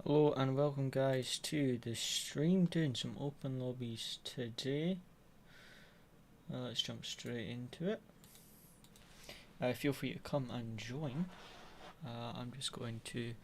Hello and welcome guys to the stream, doing some open lobbies today. Let's jump straight into it. Feel free to come and join. I'm just going to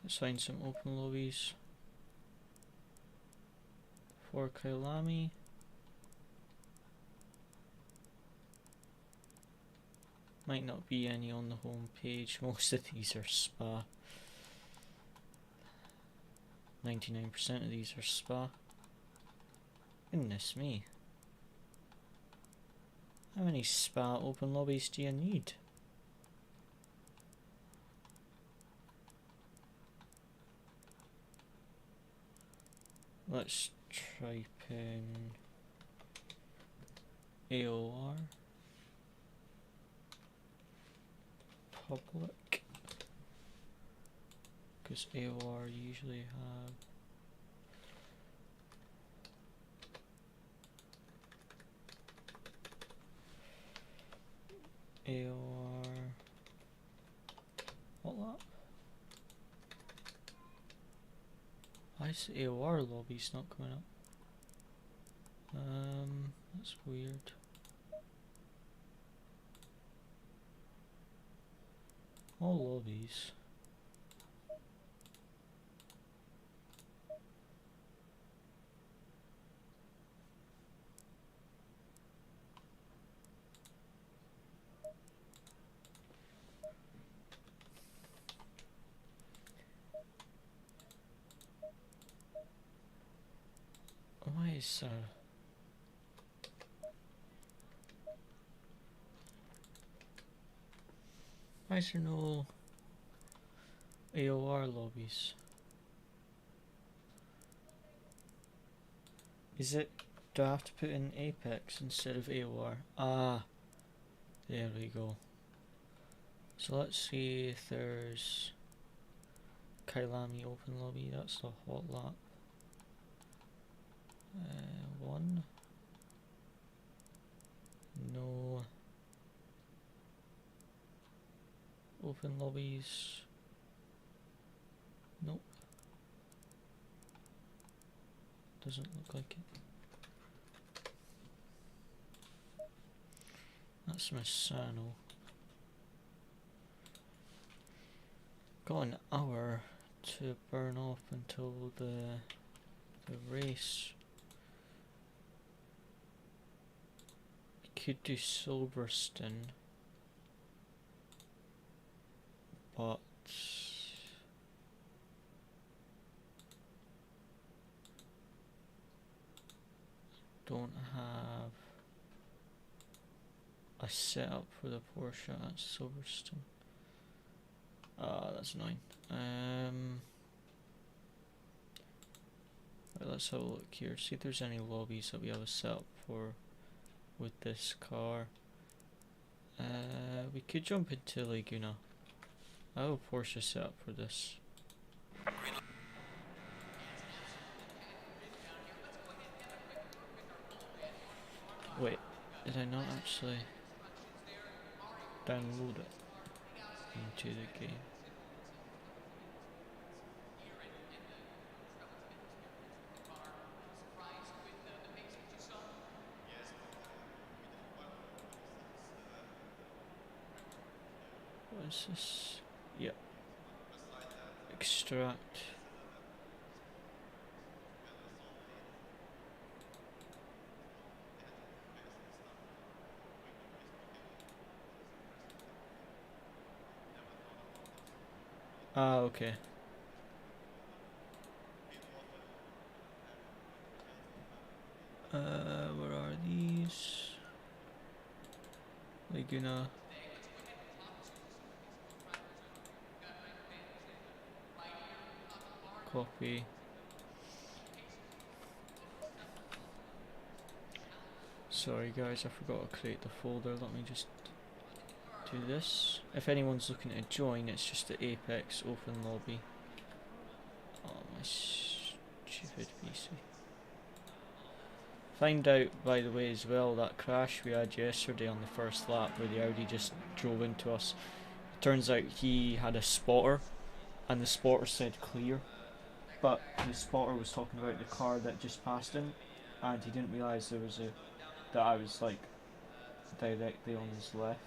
assign some open lobbies for Kailami. Might not be any on the home page. Most of these are spa. 99% of these are spa. Goodness me. How many spa open lobbies do you need? Let's type in AOR public, because AOR usually have AOR what that? Why is AOR lobbies not coming up? That's weird. All lobbies. Why is why is there no AOR lobbies? Is it, do I have to put in Apex instead of AOR? Ah, there we go. So let's see if there's Kailami open lobby. That's a hot lap. One. No open lobbies. Nope. Doesn't look like it. That's Misano. Got an hour to burn off until the race. Could do Silverstone, but don't have a setup for the Porsche at Silverstone. Ah, that's annoying. Right, let's have a look here, see if there's any lobbies that we have a setup for with this car. We could jump into Laguna. I have a Porsche set up for this. Wait, did I not actually download it into the game? What is this? Yep. Extract. Ah, okay. Where are these? Laguna. copy. Sorry guys, I forgot to create the folder. Let me just do this. If anyone's looking to join, it's just the Apex open lobby. Oh, my stupid PC. Find out, by the way, as well, that crash we had yesterday on the first lap where the Audi just drove into us. It turns out he had a spotter, and the spotter said clear, but the spotter was talking about the car that just passed him, and he didn't realise there was that I was like directly on his left.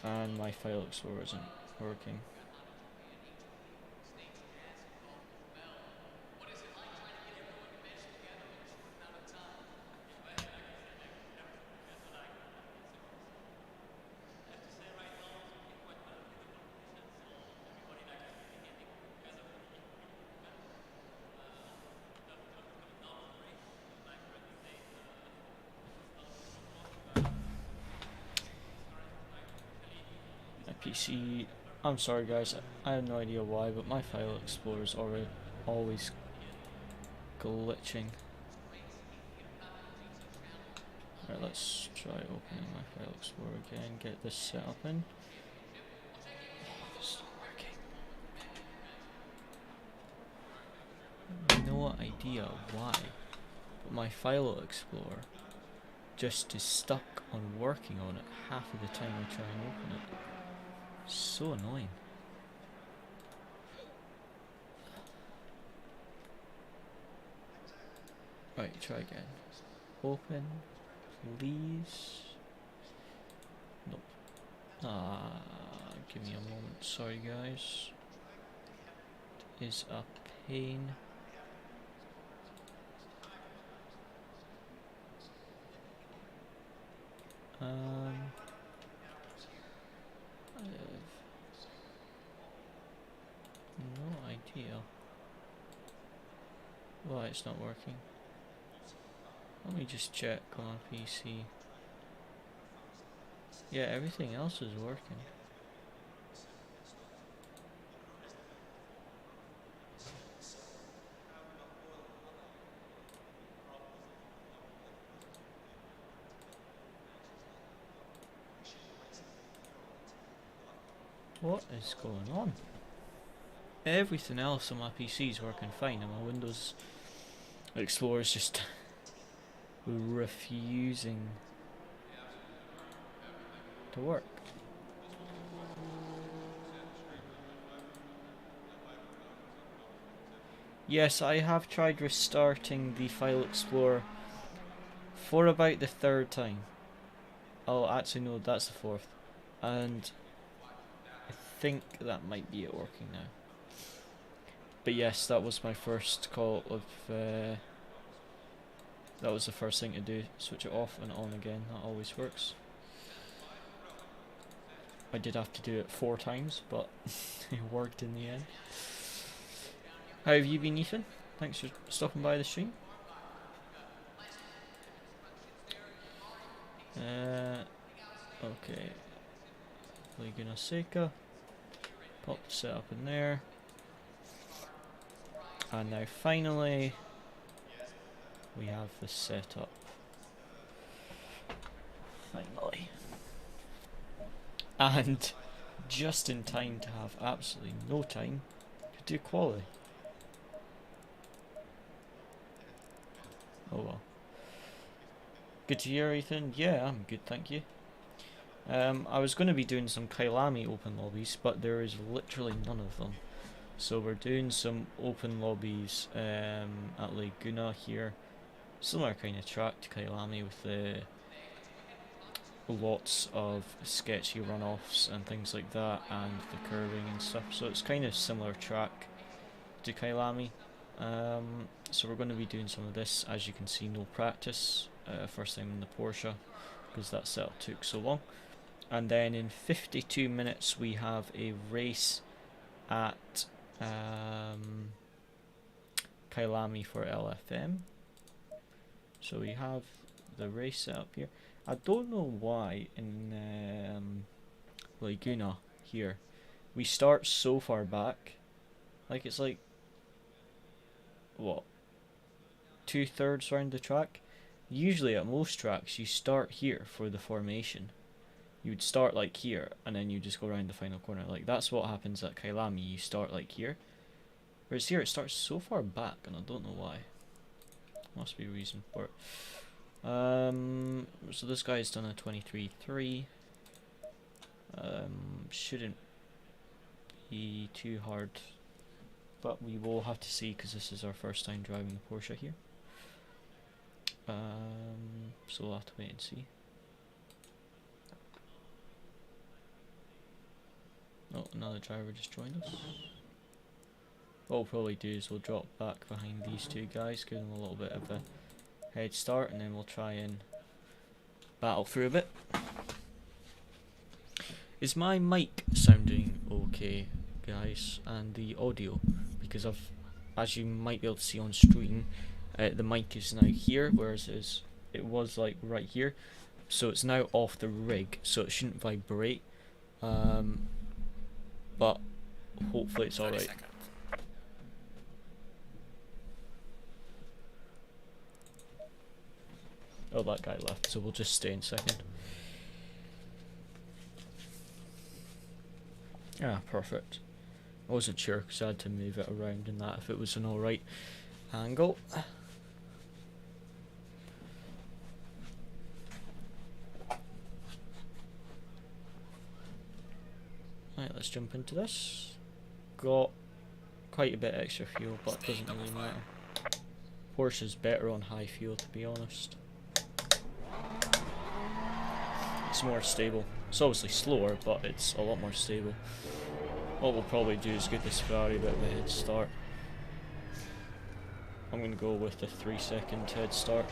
And my file explorer isn't working. PC, I'm sorry guys, I have no idea why, but my file explorer is always glitching. Alright, let's try opening my file explorer again, get this set up in. It's not working. No idea why, but my file explorer just is stuck on working on it half of the time I try and open it. So annoying. Right, try again. Open, please. Nope. Give me a moment. Sorry, guys. It is a pain. I have no idea why it's not working. Let me just check on PC. Yeah, everything else is working. What is going on? Everything else on my PC is working fine, and my Windows Explorer is just refusing to work. Yes, I have tried restarting the File Explorer for about the third time. Oh, actually no, that's the fourth. And I think that might be it working now. But yes, that was my first call of... that was the first thing to do. Switch it off and on again. That always works. I did have to do it 4 times, but it worked in the end. How have you been, Ethan? Thanks for stopping by the stream. Okay. Laguna Seca. Pop the setup in there. And now finally we have the setup. Finally. And just in time to have absolutely no time to do quality. Oh well. Good to hear, Ethan. Yeah, I'm good, thank you. I was going to be doing some Kailami open lobbies, but there is literally none of them. So we're doing some open lobbies at Laguna here. Similar kind of track to Kailami with lots of sketchy runoffs and things like that, and the curving and stuff. So it's kind of similar track to Kailami. So we're going to be doing some of this. As you can see, no practice. First time in the Porsche, because that setup took so long. And then in 52 minutes we have a race at Kailami for LFM. So we have the race set up here. I don't know why in Laguna here we start so far back. Like it's like what, 2/3 around the track. Usually at most tracks you start here for the formation. You would start like here and then you just go around the final corner. Like that's what happens at Kailami. You start like here. Whereas here it starts so far back and I don't know why. Must be a reason for it. So this guy's done a 23.3. Shouldn't be too hard, but we will have to see because this is our first time driving a Porsche here. So we'll have to wait and see. Oh, another driver just joined us. What we'll probably do is we'll drop back behind these two guys, give them a little bit of a head start, and then we'll try and battle through a bit. Is my mic sounding okay, guys, and the audio? Because as you might be able to see on screen, the mic is now here, whereas it was like right here. So it's now off the rig, so it shouldn't vibrate. But hopefully it's alright. Oh, that guy left, so we'll just stay in second. Ah, perfect. I wasn't sure because I had to move it around in that if it was an alright angle. Right, let's jump into this. Got quite a bit extra fuel, but it doesn't really matter. Porsche's better on high fuel, to be honest. It's more stable. It's obviously slower, but it's a lot more stable. What we'll probably do is give this Ferrari a bit of a head start. I'm going to go with the 3-second head start.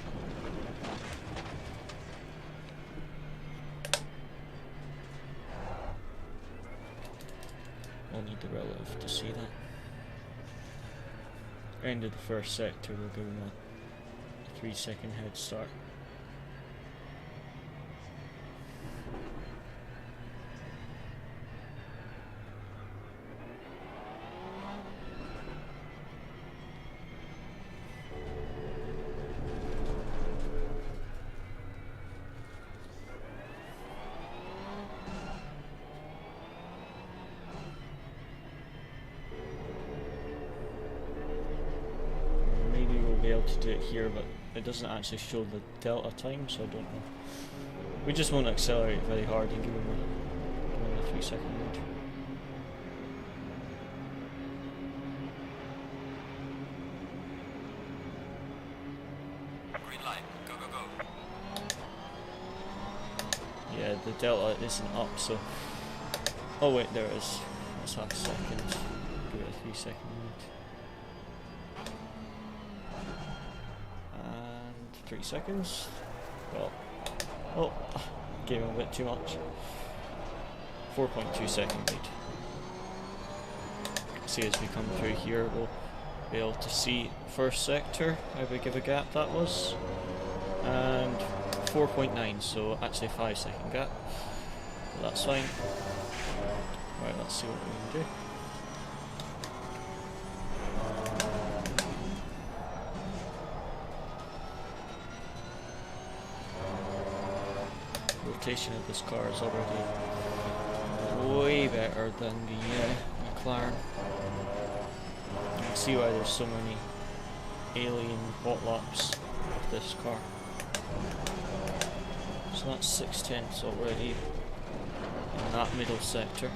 I'll need the relative to see that. End of the first sector, we'll give him a 3-second head start. To do it here, but it doesn't actually show the delta time, so I don't know. We just won't accelerate very hard and give him a 3-second lead. Green light, go go go. Yeah, the delta isn't up, so. Oh wait, there it is. That's half a second. Give it a 3-second lead. 3 seconds. Well, oh, gave him a bit too much. 4.2 second lead. See, as we come through here, we'll be able to see first sector, how big of a gap that was, and 4.9, so actually a 5-second gap. But that's fine. Right, let's see what we can do. Rotation of this car is already way better than the McLaren. You can see why there's so many alien hot laps with this car. So that's 6/10 already in that middle sector.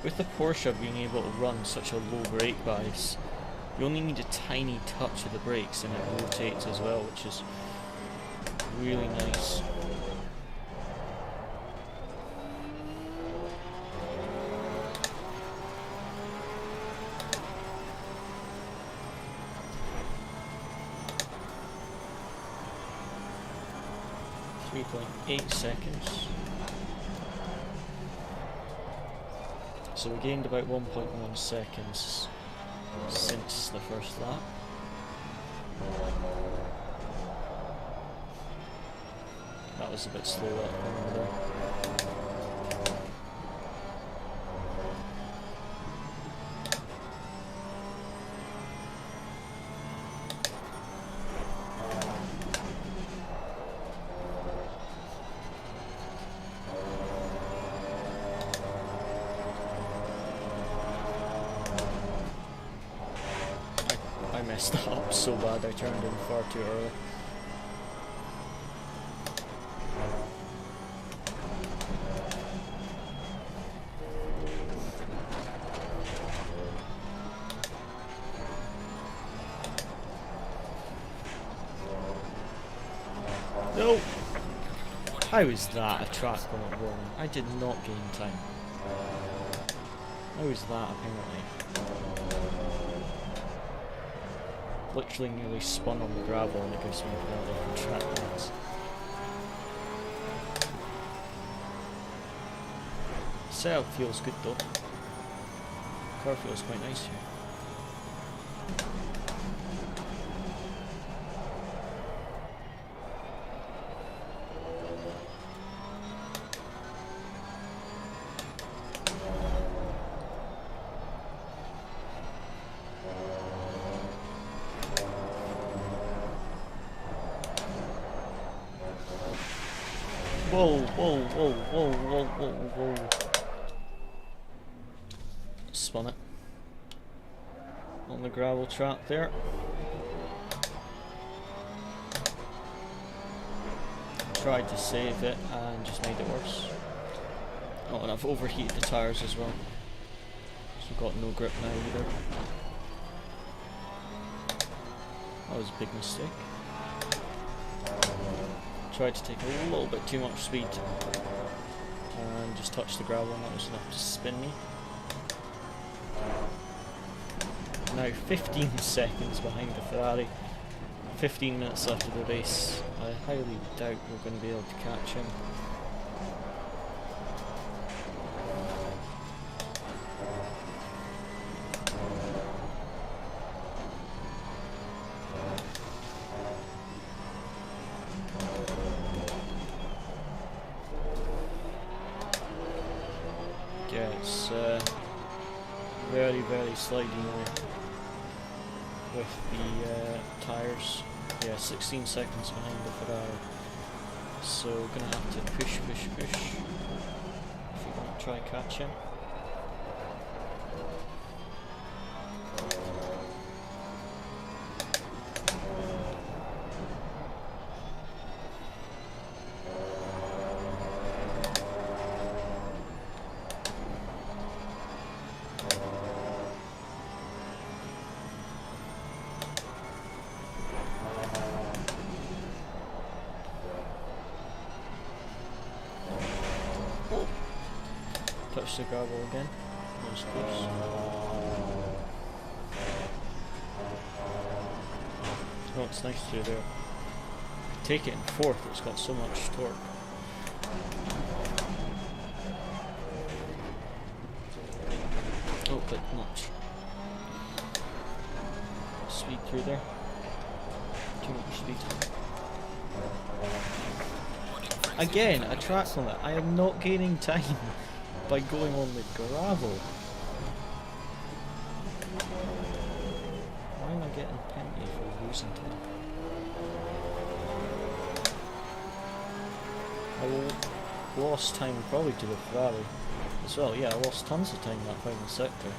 With the Porsche being able to run such a low brake bias, you only need a tiny touch of the brakes and it rotates as well, which is really nice. .8 seconds. So we gained about 1.1 seconds since the first lap. That was a bit slow, that corner there. I messed that up so bad, I turned in far too early. No! How is that a track limit warning? I did not gain time. How is that a penalty? Literally nearly spun on the gravel and it gives me a penalty for track limits. Setup feels good though. Car feels quite nice here. Whoa, whoa, whoa, whoa, whoa, whoa, whoa. Spun it. On the gravel trap there. Tried to save it and just made it worse. Oh, and I've overheated the tyres as well. So got no grip now either. That was a big mistake. Tried to take a little bit too much speed and just touched the gravel and that was enough to spin me. Now 15 seconds behind the Ferrari, 15 minutes left of the race. I highly doubt we're going to be able to catch him. Yeah, it's very, very slidey now with the tyres. Yeah, 16 seconds behind the Ferrari. So we're gonna have to push if we want to try and catch him. Touch the gravel again. That was close. Oh, it's nice through there. Take it in fourth, it's got so much torque. Oh, bit much. Speed through there. Too much speed. Again, a track limit. I am not gaining time by going on the gravel. Why am I getting penalty for losing time? I lost time probably to the Ferrari as well. Yeah, I lost tons of time in that final sector.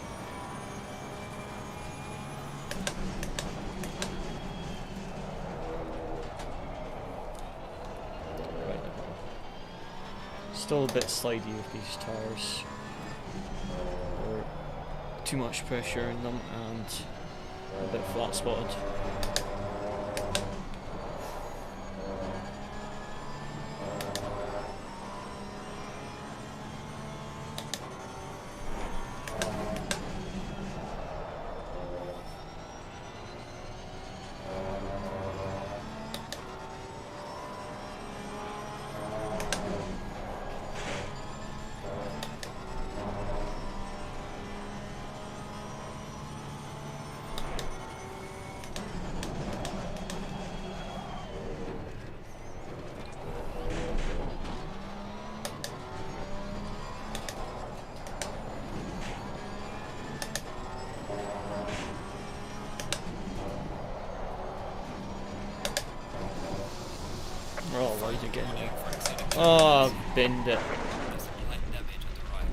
Still a bit slidey with these tyres. Too much pressure in them and a bit flat spotted. getting it. Oh, I've binned it.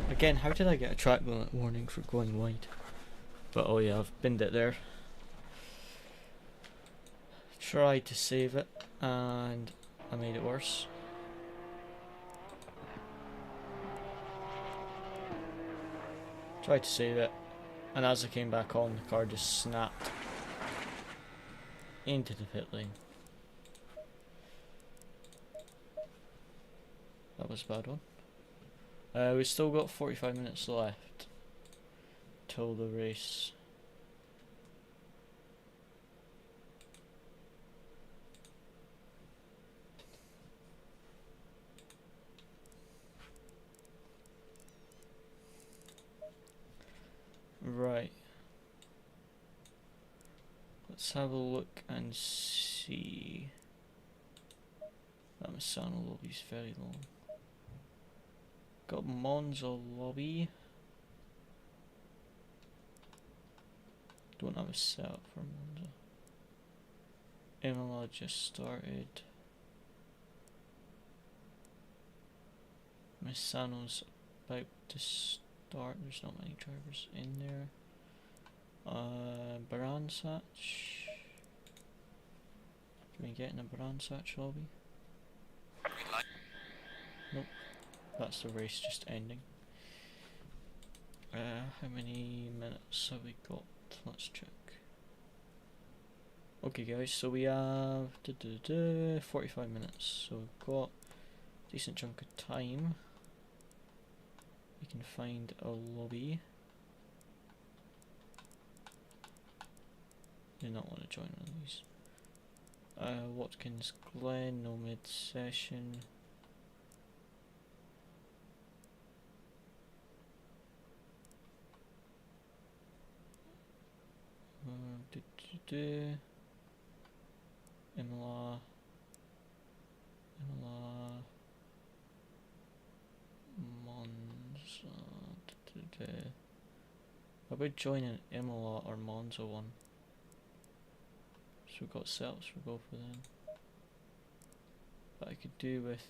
Again, how did I get a track limit warning for going wide? But oh yeah, I've binned it there. Tried to save it and I made it worse. Tried to save it, and as I came back on, the car just snapped into the pit lane. That was a bad one. We've still got 45 minutes left till the race. Right. Let's have a look and see. That Misano lobby's very long. Got Monza lobby. Don't have a setup for Monza. Imola just started. Misano's about to start. There's not many drivers in there. Baransach. Can we get in a Baransach lobby? Nope. That's the race just ending. How many minutes have we got? Let's check. Okay guys, so we have 45 minutes, so we've got a decent chunk of time. We can find a lobby. Do not want to join one of these. Watkins Glen, no mid session. Imola. Monza. How about joining Imola or Monza one? So we've got setups for both of them. But I could do with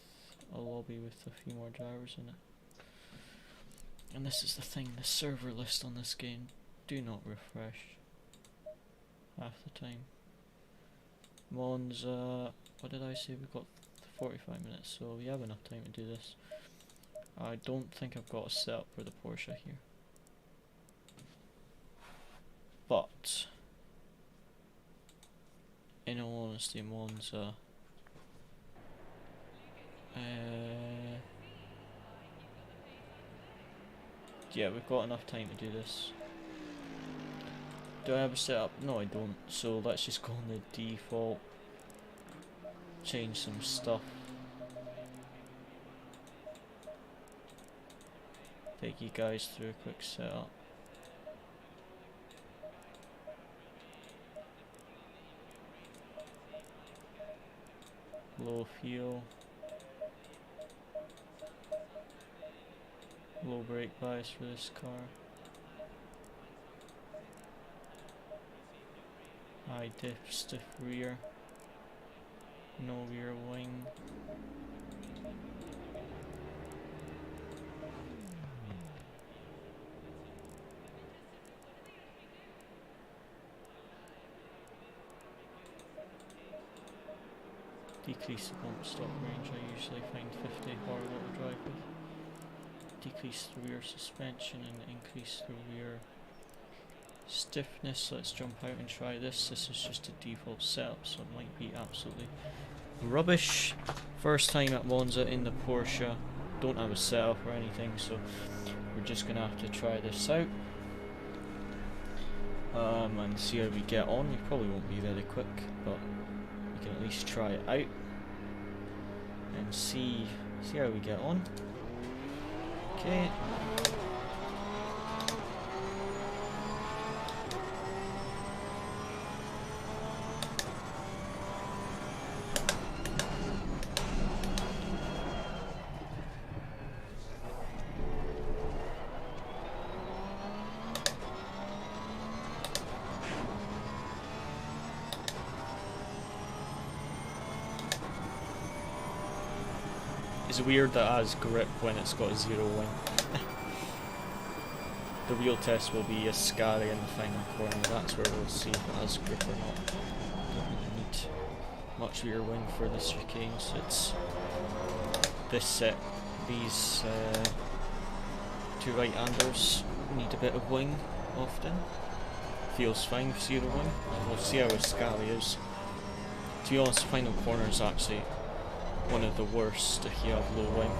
a lobby with a few more drivers in it. And this is the thing, the server list on this game do not refresh half the time. Monza, what did I say? We've got 45 minutes, so we have enough time to do this. I don't think I've got a setup for the Porsche here. But in all honesty, Monza, yeah, we've got enough time to do this. Do I have a setup? No, I don't. So let's just go on the default, change some stuff. Take you guys through a quick setup. Low fuel, low brake bias for this car, high diff, stiff rear, no rear wing. Decrease the bump stop range, I usually find 50 horrible to drive with. Decrease the rear suspension and increase the rear stiffness. Let's jump out and try this. This is just a default setup, so it might be absolutely rubbish. First time at Monza in the Porsche. Don't have a setup or anything, so we're just gonna have to try this out. And see how we get on. We probably won't be very quick, but we can at least try it out and see how we get on. Okay. It's weird that it has grip when it's got a 0 wing. The real test will be a Scary in the final corner. That's where we'll see if it has grip or not. Don't really need much rear wing for this chicane, so it's this set. These two right-handers need a bit of wing often. Feels fine for 0 wing. We'll see how a Scary is. To be honest, the final corner is actually one of the worst if you have low wing.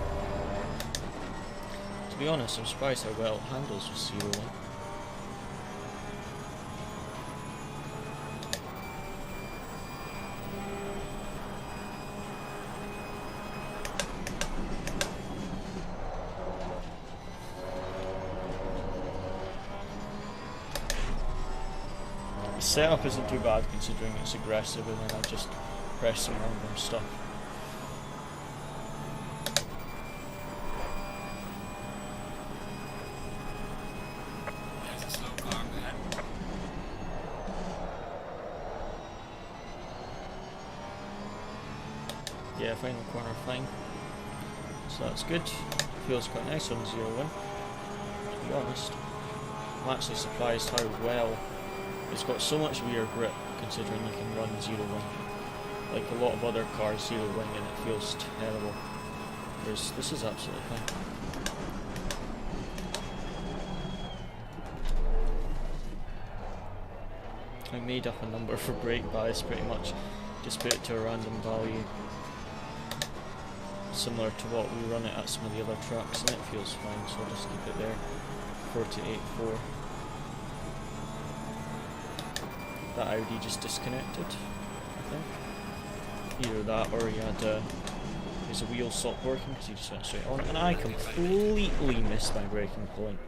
To be honest, I'm surprised how well it handles with 0 wing. The setup isn't too bad considering it's aggressive, and then I just press some random stuff. Yeah, final corner fine. So that's good. Feels quite nice on 0 wing, to be honest. I'm actually surprised how well it's got so much rear grip considering you can run 0 wing. Like a lot of other cars, 0 wing and it feels terrible. Whereas this is absolutely fine. I made up a number for brake bias pretty much. Just put it to a random value. Similar to what we run it at some of the other tracks, and it feels fine, so I'll just keep it there. 48.4. That Audi just disconnected, I think. Either that or he had his wheel stopped working because he just went straight on, and I completely missed my braking point.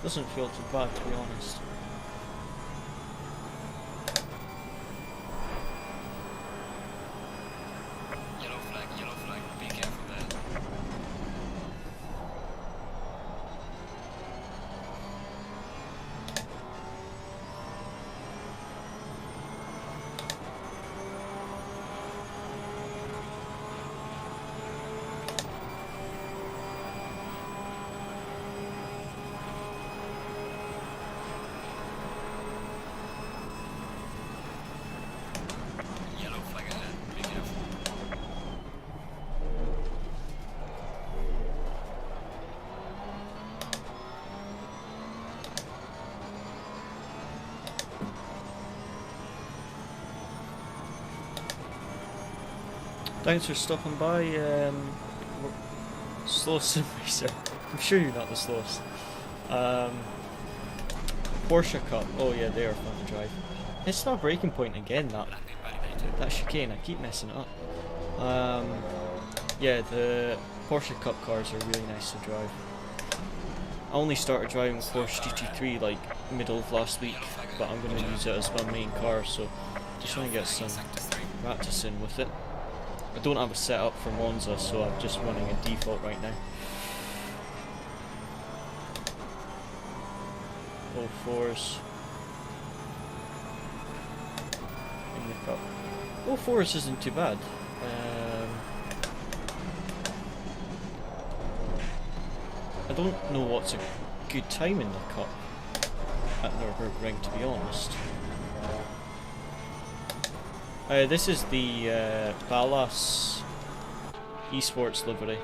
Doesn't feel too bad, to be honest. Yellow flag, be careful there. Thanks for stopping by, slowest sim racer. I'm sure you're not the slowest. Porsche Cup. Oh yeah, they are fun to drive. It's not breaking point again. That chicane. I keep messing it up. Yeah, the Porsche Cup cars are really nice to drive. I only started driving Porsche GT3 like middle of last week, but I'm going to use it as my main car, so just want to get some practice in with it. I don't have a setup for Monza, so I'm just running a default right now. 04s in the cup. 04s isn't too bad. I don't know what's a good time in the cup at Nürburgring, to be honest. This is the Ballas esports livery.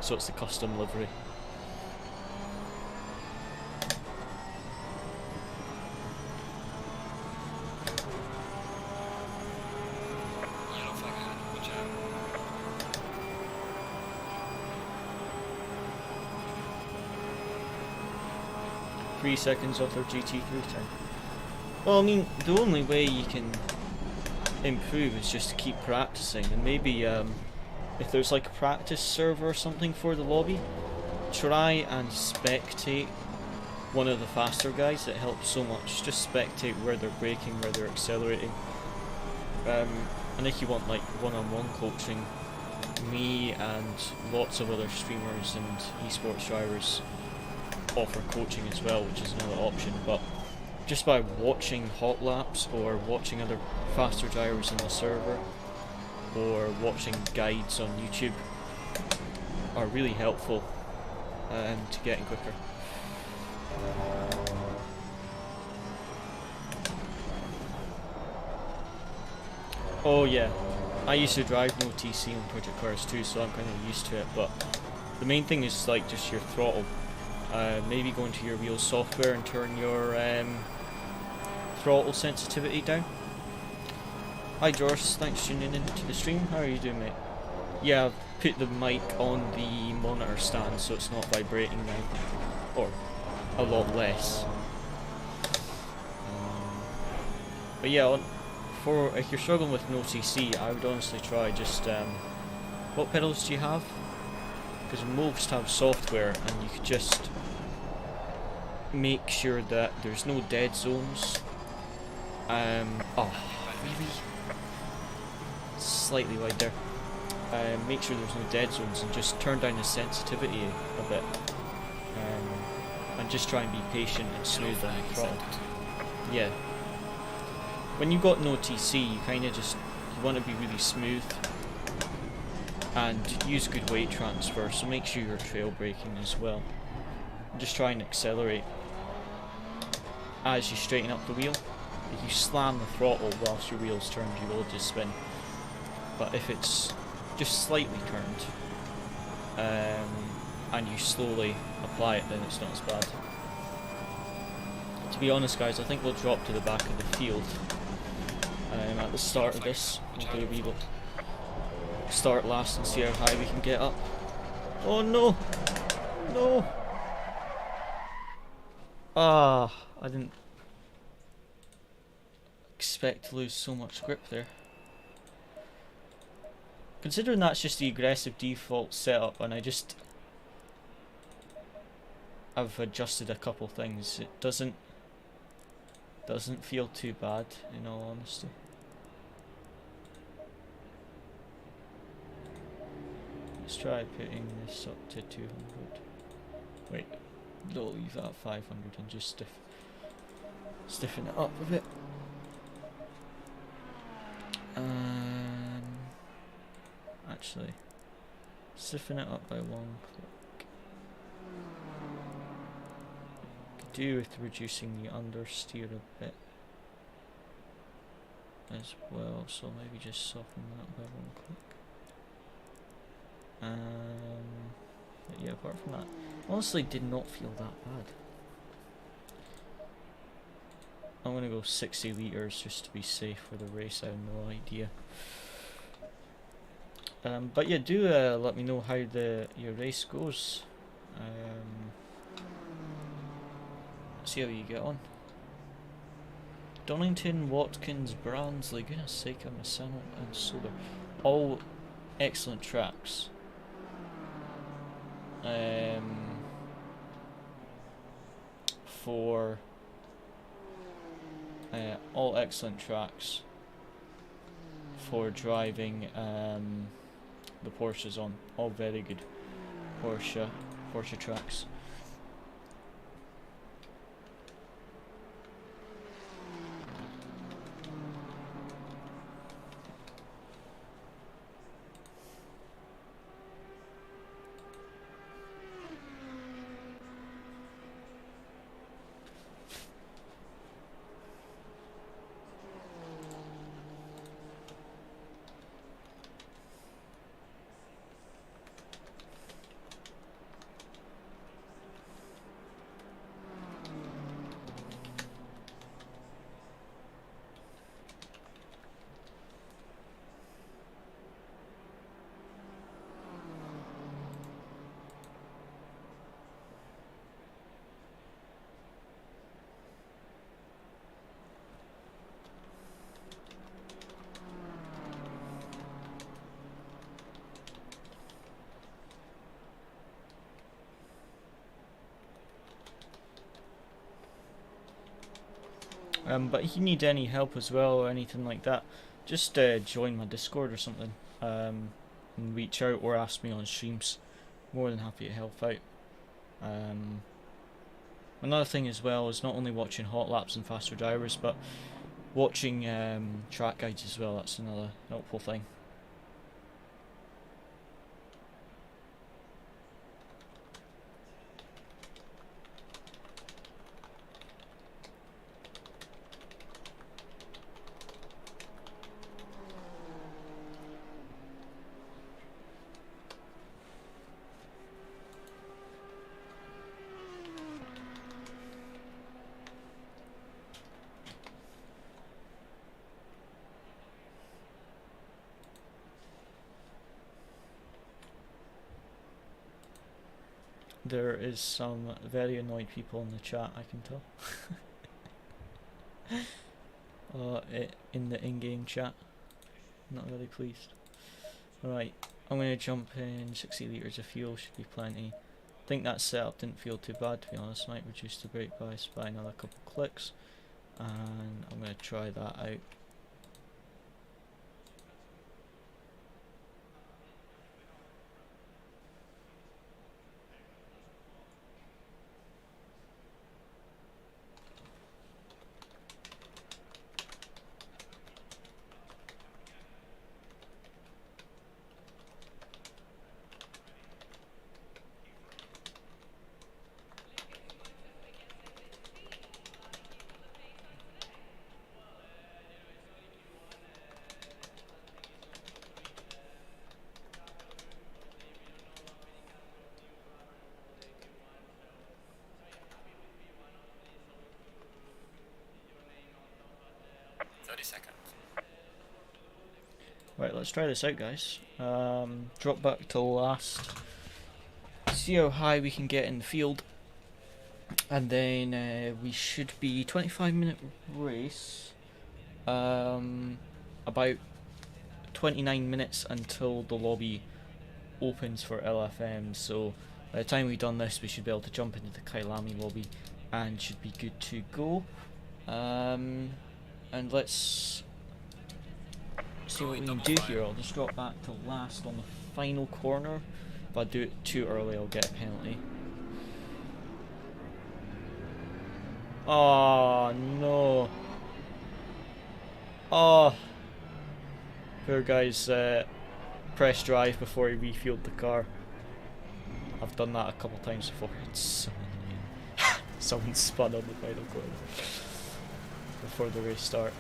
So it's the custom livery. 3 seconds off their GT3 time. Well, I mean, the only way you can improve is just to keep practicing, and maybe if there's like a practice server or something for the lobby, try and spectate one of the faster guys. It helps so much. Just spectate where they're braking, where they're accelerating. And if you want like one-on-one coaching, me and lots of other streamers and esports drivers offer coaching as well, which is another option. But just by watching hot laps or watching other faster drivers in the server or watching guides on YouTube are really helpful to getting quicker. Oh yeah, I used to drive no TC on Project Cars too, so I'm kind of used to it, but the main thing is like just your throttle. Maybe go into your wheel software and turn your throttle sensitivity down. Hi George, thanks for tuning in to the stream. How are you doing, mate? Yeah, I've put the mic on the monitor stand so it's not vibrating now, or a lot less. But yeah, for if you're struggling with no TC, I would honestly try just what pedals do you have? Because most have software, and you could just make sure that there's no dead zones. Oh, really? Slightly wide there. Make sure there's no dead zones and just turn down the sensitivity a bit. And just try and be patient and smooth on the throttle. Yeah. When you've got no TC, you kind of just want to be really smooth and use good weight transfer, so make sure you're trail braking as well. And just try and accelerate as you straighten up the wheel. If you slam the throttle whilst your wheel's turned, you will just spin. But if it's just slightly turned and you slowly apply it, then it's not as bad. To be honest guys, I think we'll drop to the back of the field at the start of this. We'll do a wee bit start last and see how high we can get up. Oh no! No! Ah, I didn't expect to lose so much grip there. Considering that's just the aggressive default setup, and I've adjusted a couple things, it doesn't feel too bad, in all honesty. Let's try putting this up to 200. Wait, no, leave that at 500 and just stiffen it up a bit. Actually, stiffen it up by 1 click. Could do with reducing the understeer a bit as well, so maybe just soften that by 1 click. But yeah, apart from that, honestly did not feel that bad. I'm gonna go 60 litres just to be safe for the race. I have no idea. But yeah, do let me know how your race goes. See how you get on. Donington, Watkins, Brands, Laguna Seca, Misano and Solar. All excellent tracks. For all excellent tracks for driving the Porsches on. All very good Porsche tracks. But if you need any help as well or anything like that, just join my Discord or something, and reach out or ask me on streams. More than happy to help out. Another thing as well is not only watching hot laps and faster drivers, but watching track guides as well. That's another helpful thing. There is some very annoyed people in the chat, I can tell. In the in-game chat. Not really pleased. Right, I'm going to jump in. 60 litres of fuel should be plenty. I think that setup didn't feel too bad, to be honest. Might reduce the brake bias by another couple clicks. And I'm going to try that out. Right, let's try this out, guys. Drop back to last. See how high we can get in the field. And then we should be 25-minute race. About 29 minutes until the lobby opens for LFM. So by the time we've done this, we should be able to jump into the Kailami lobby and should be good to go. And let's see what we can do here. I'll just drop back to last on the final corner. If I do it too early, I'll get a penalty. Oh no. Oh, poor guy's press drive before he refueled the car. I've done that a couple times before. It's so annoying. Someone spun on the final corner before the race start.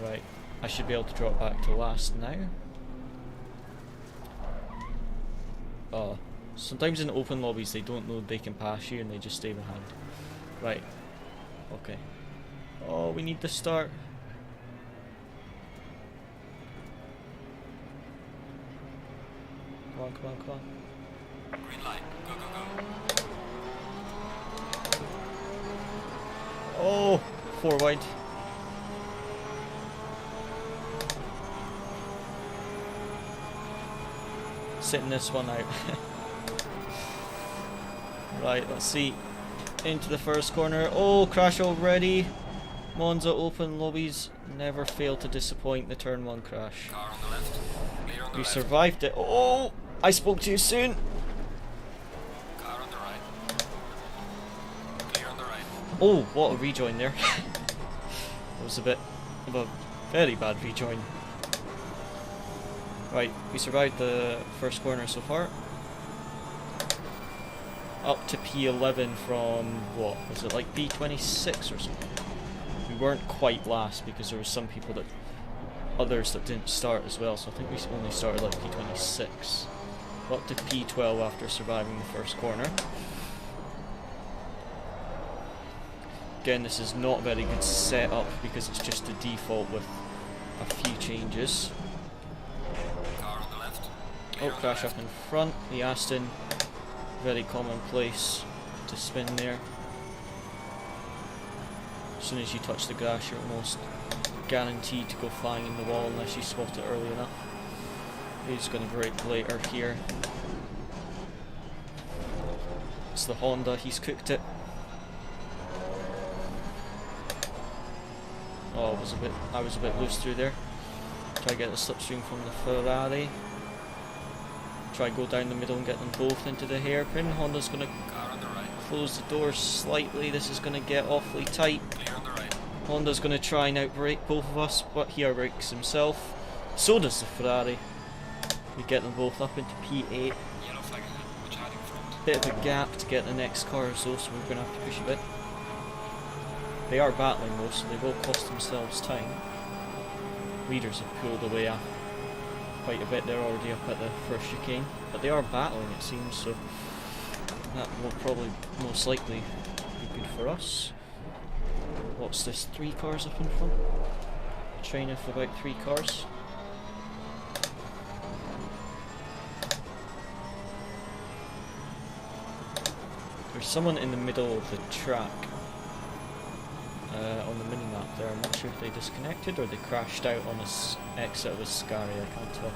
Right, I should be able to drop back to last now. Oh, sometimes in open lobbies they don't know they can pass you and they just stay behind. Right, okay. Oh, we need the start. Come on, come on, come on. Green light. Go, go, go. Oh, 4 wide. Sitting this one out. Right, let's see. Into the first corner. Oh, crash already. Monza open lobbies never fail to disappoint. The turn 1 crash. Car on the left. Clear on the We left. survived it. Oh, I spoke too soon. Car on the right. Clear on the right. Oh, what a rejoin there. It was a bit of a very bad rejoin. Right, we survived the first corner so far. Up to P11 from, what, was it like P26 or something? We weren't quite last because there were some people that, others that didn't start as well, so I think we only started like P26. Up to P12 after surviving the first corner. Again, this is not a very good setup because it's just the default with a few changes. Car on the left. Oh, Clear on the crash left. up in front. The Aston, very commonplace to spin there. As soon as you touch the grass, you're almost guaranteed to go flying in the wall unless you spot it early enough. He's going to brake later here. It's the Honda, he's cooked it. Oh, I was a bit loose through there. Try to get the slipstream from the Ferrari. Try go down the middle and get them both into the hairpin. Honda's going to Car on the right. close the doors slightly. This is going to get awfully tight. Clear on the right. Honda's going to try and outbrake both of us, but he outbrakes himself. So does the Ferrari. We get them both up into P8. Yellow flag ahead. Watch out in front. Bit of a gap to get the next cars though, so we're going to have to push a bit. They are battling though, so they will cost themselves time. Leaders have pulled away quite a bit. They're already up at the first chicane, but they are battling it seems, so that will probably most likely be good for us. What's this, 3 cars up in front? Train of about 3 cars. There's someone in the middle of the track on the mini-map there. I'm not sure if they disconnected or they crashed out on this exit of a Scary, I can't tell.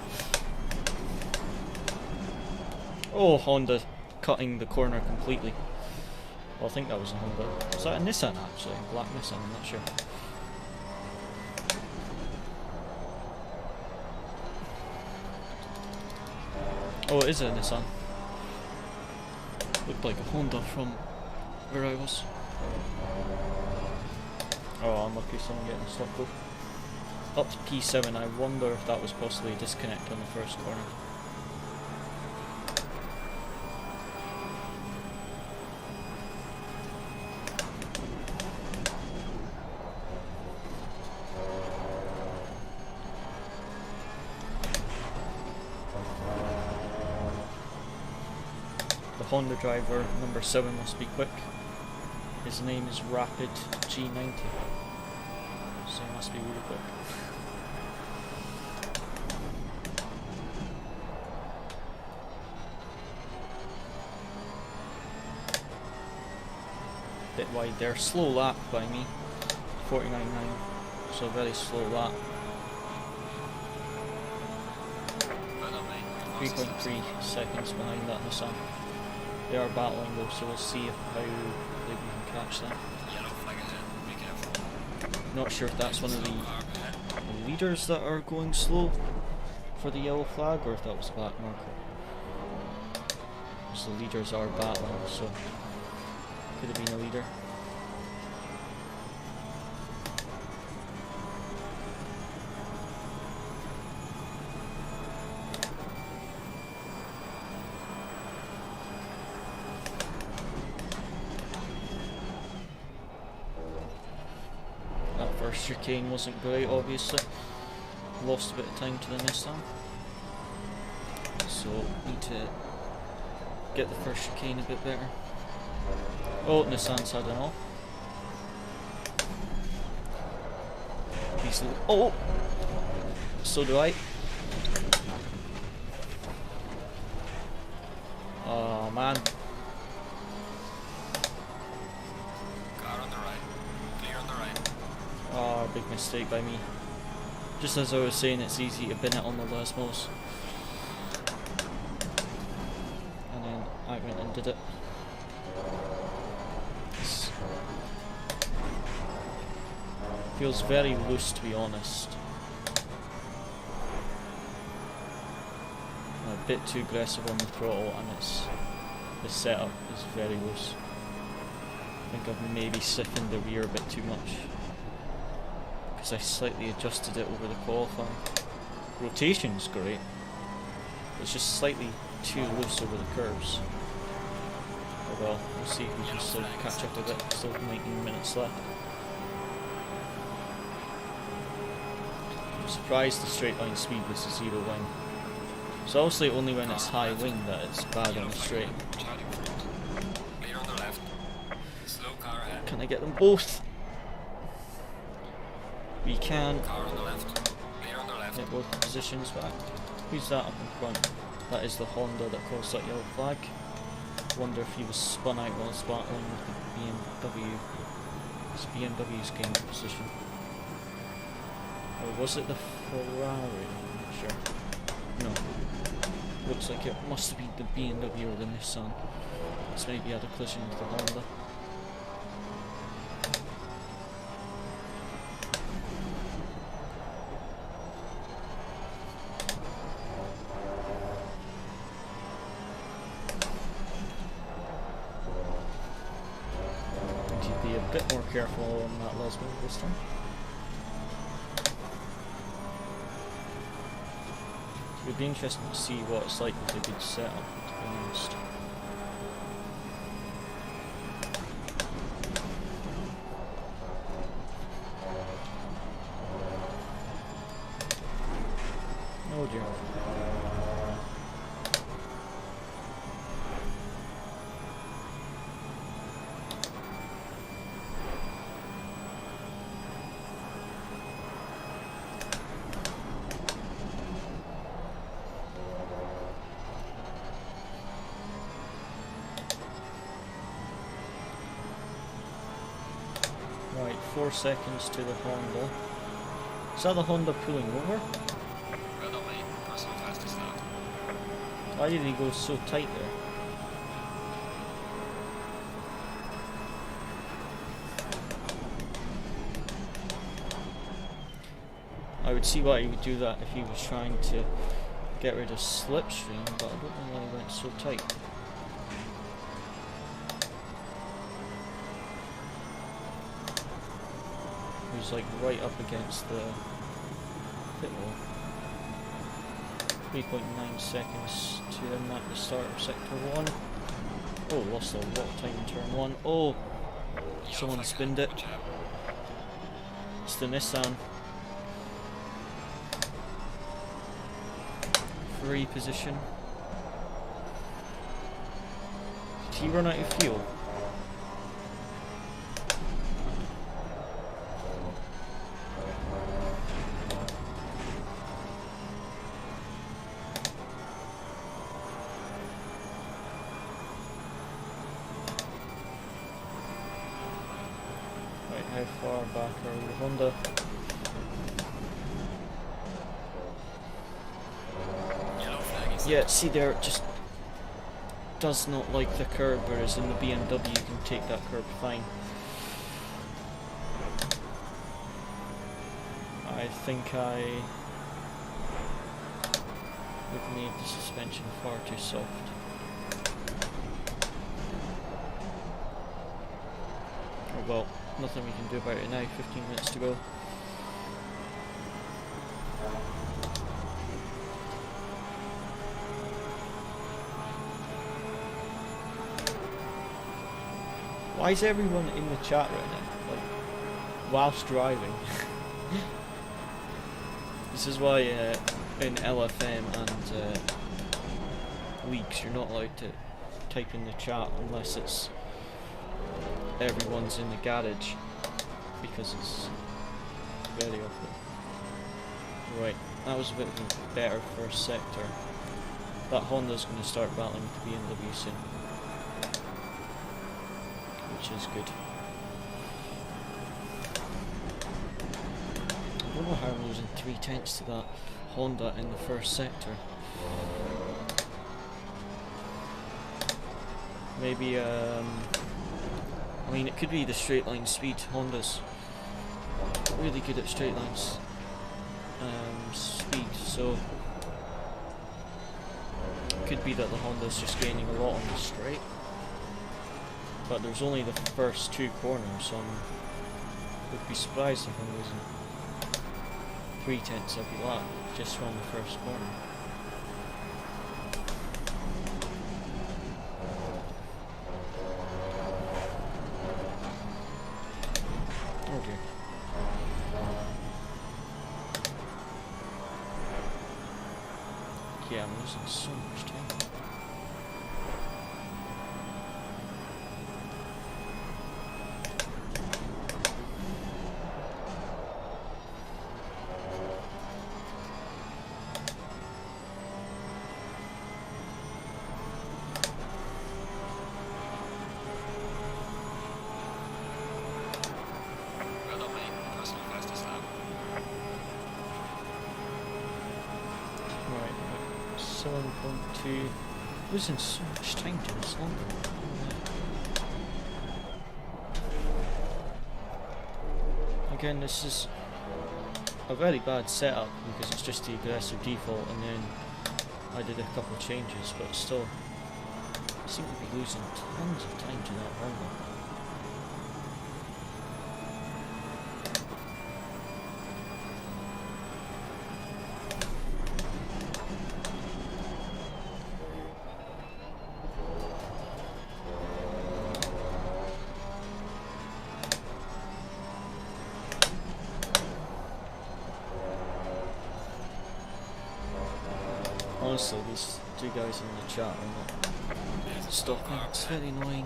Oh, Honda cutting the corner completely. Well, I think that was a Honda. Was that a Nissan actually? Black Nissan, I'm not sure. Oh, it is a Nissan. Looked like a Honda from where I was. Oh, unlucky, someone getting a stop go. Up to P7, I wonder if that was possibly a disconnect on the first corner. The Honda driver, number 7, must be quick. His name is Rapid G90, so he must be really quick. Bit wide there, slow lap by me, 49.9, so very slow lap. 3.3 seconds behind that Nissan. They are battling though, so we'll see how they can catch them. Yellow flag ahead. Be careful. Not sure if that's one of Slow car ahead. the leaders that are going slow for the yellow flag, or if that was a black marker. Because the leaders are battling, so could have been a leader. First chicane wasn't great, obviously. Lost a bit of time to the Nissan. So need to get the first chicane a bit better. Oh, Nissan's had an off. Oh! So do I. Oh man. Car on the right. Clear on the right. Oh, big mistake by me. Just as I was saying, it's easy to bin it on the Lesmos. And then I went and did it. This feels very loose, to be honest. A bit too aggressive on the throttle, and the setup is very loose. I think I've maybe stiffened the rear a bit too much, because I slightly adjusted it over the qualifying. Rotation's great, but it's just slightly too loose over the curves. Oh well, we'll see if we can still catch up a bit. Still 19 minutes left. I'm surprised the straight line speed was a 0 line. So obviously only when it's high wing that it's bad on the straight. Charging front. Clear on the left. Slow car ahead. Can I get them both? We can. Car on the left. Clear on the left. Get both positions back. Who's that up in front? That is the Honda that caused that yellow flag. Wonder if he was spun out while battling with the BMW. It's BMW's gained position. Or was it the Ferrari? I'm not sure. No. Looks like it must have been the BMW or the Nissan. It's maybe had a collision with the Honda. a bit more careful on that last move this time. It would be interesting to see what it's like with a good setup, to be honest. Oh dear. Right, 4 seconds to the Honda. Is that the Honda pulling over? Randomly, personal fastest lap. Why did he go so tight there? I would see why he would do that if he was trying to get rid of slipstream, but I don't know why he went so tight. He was like right up against the pit wall. 3.9 seconds to him at the start of sector 1. Oh, lost a lot of time in turn 1. Oh, someone spinned it. It's the Nissan. Free position. Did he run out of fuel? Right, how far back are we? Honda? Yeah, see there, it just does not like the curb, whereas in the BMW you can take that curb fine. I think I have made the suspension far too soft. Oh well, nothing we can do about it now, 15 minutes to go. Why is everyone in the chat right now? Like, whilst driving. This is why in LFM and leagues you're not allowed to type in the chat unless it's everyone's in the garage, because it's very awkward. Right, that was a bit of a better first sector. That Honda's going to start battling with the BMW soon, which is good. I don't know how I'm losing 3/10 to that Honda in the first sector. Maybe, I mean, it could be the straight line speed. Honda's really good at straight lines speed, so it could be that the Honda's just gaining a lot on the straight. But there's only the first 2 corners, so I would be surprised if I'm losing 3/10 every lap just from the first corner. Oh dear. Yeah, I'm losing so much time. Personal fastest lap. Right, 7.2. Losing so much time to this longer. Again, this is a very bad setup because it's just the aggressive default, and then I did a couple of changes, but still I seem to be losing tons of time to that Honda. Honestly, these two guys in the chat are not There's a stopping. car It's behind. very annoying.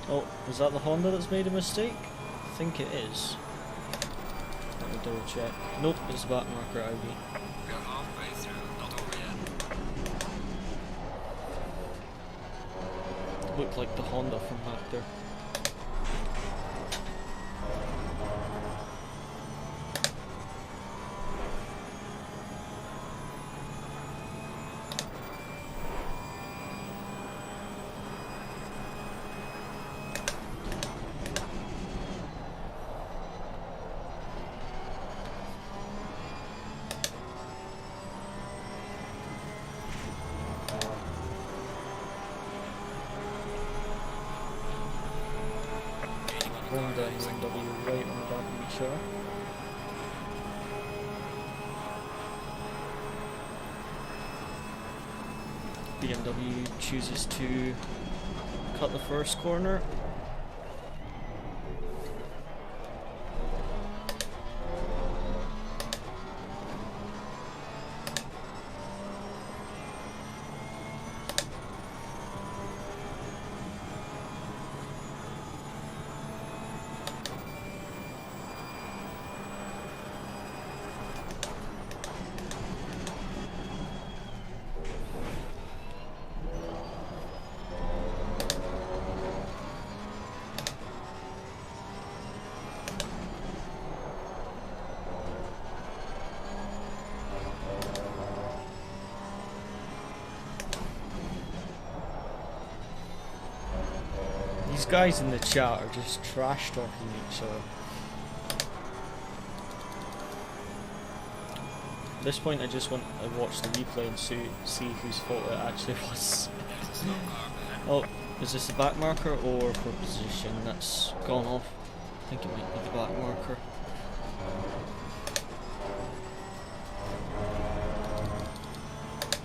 Oh, is that the Honda that's made a mistake? I think it is. Let me double check. Nope, it's the back marker Audi. We are halfway through, not over yet. Looked like the Honda from back there. Honda and BMW right on the back of each other. BMW chooses to cut the first corner. These guys in the chat are just trash talking each other. At this point I just want to watch the replay and see whose fault it actually was. There's a slow car behind. Oh, is this the back marker or for position that's gone off? I think it might be the back marker.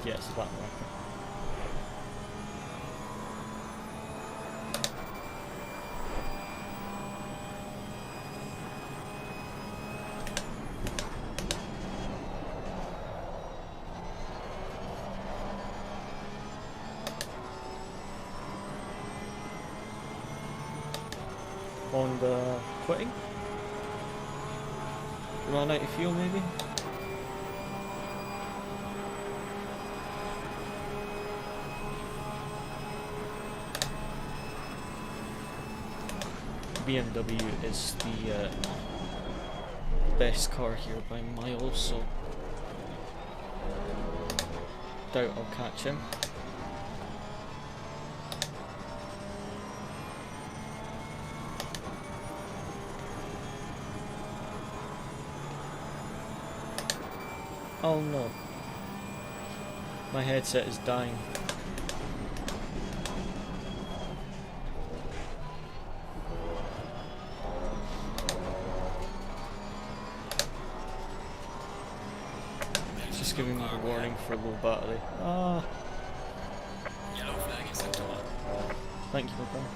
Yeah, it's the back marker. On the quitting? Run out of fuel maybe? BMW is the best car here by miles, so doubt I'll catch him. Oh no. My headset is dying. It's just giving me a warning for low battery. Ah, Yellow flag in sector 1. thank you for that.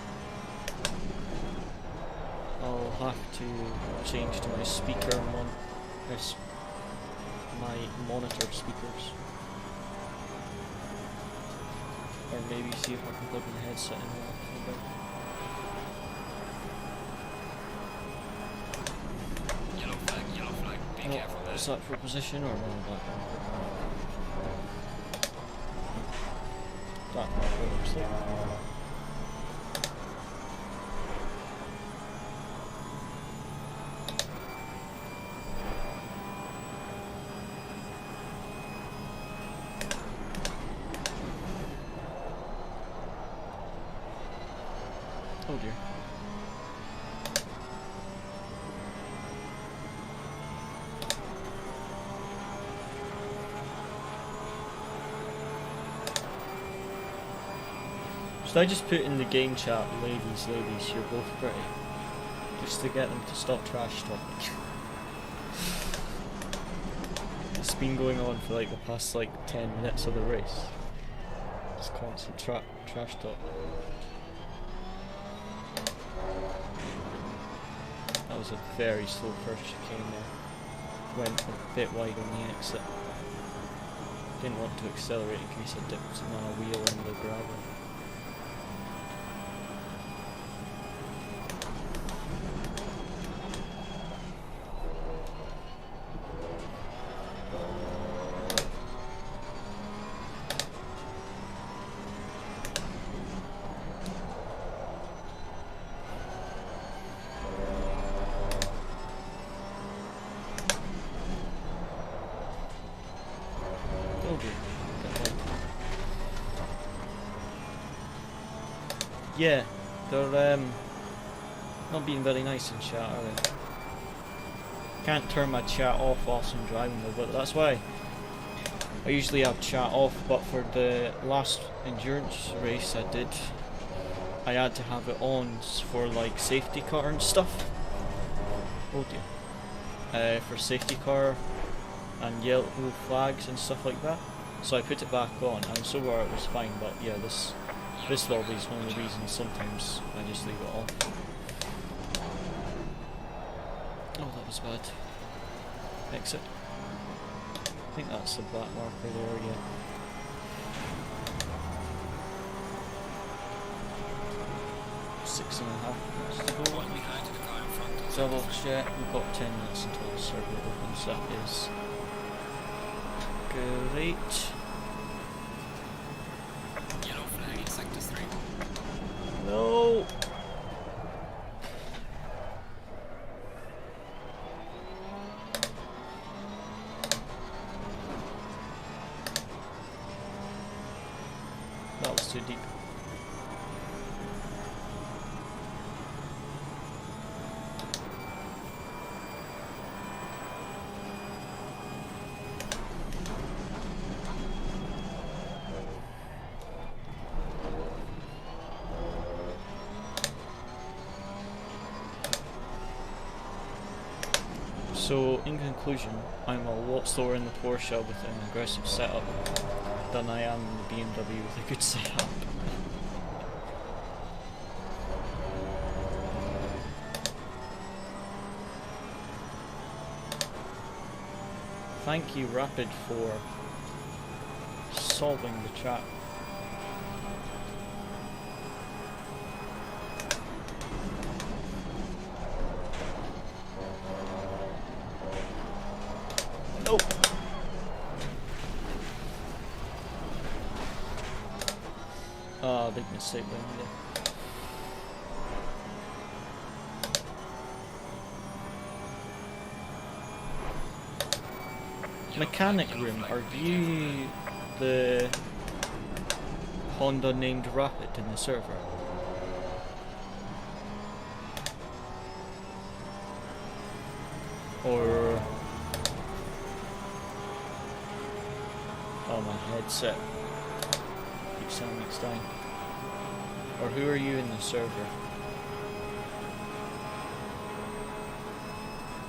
I'll have to change to my speaker my monitor speakers, or maybe see if I can plug my headset in there. Yellow flag, be careful there. Is that for position or no? That looks like. Oh dear. Should I just put in the game chat, ladies, you're both pretty? Just to get them to stop trash talking. It's been going on for like the past like 10 minutes of the race. Just constant trash talk. That was a very slow first chicane there. Went a bit wide on the exit. Didn't want to accelerate in case I dipped on a wheel in the gravel. Yeah, they're not being very nice in chat, are they? Can't turn my chat off whilst I'm driving though, but that's why I usually have chat off. But for the last endurance race I did, I had to have it on for like safety car and stuff. Oh dear. For safety car and yellow flags and stuff like that. So I put it back on, and so far it was fine. But yeah, this lobby is one of the reasons sometimes I just leave it off. Oh, that was bad. Exit. I think that's the black marker there, yeah. Six and a half minutes to go. One behind the car in front. Double check. We've got 10 minutes until the server opens. That is great. No! That was too deep. So, in conclusion, I'm a lot slower in the Porsche with an aggressive setup than I am in the BMW with a good setup. Thank you, Rapid, for solving the trap. Nope. Ah, big mistake there. Mechanic room, are you the Honda named Rapid in the server? Or... oh, my headset keeps sounding next time. Or who are you in the server?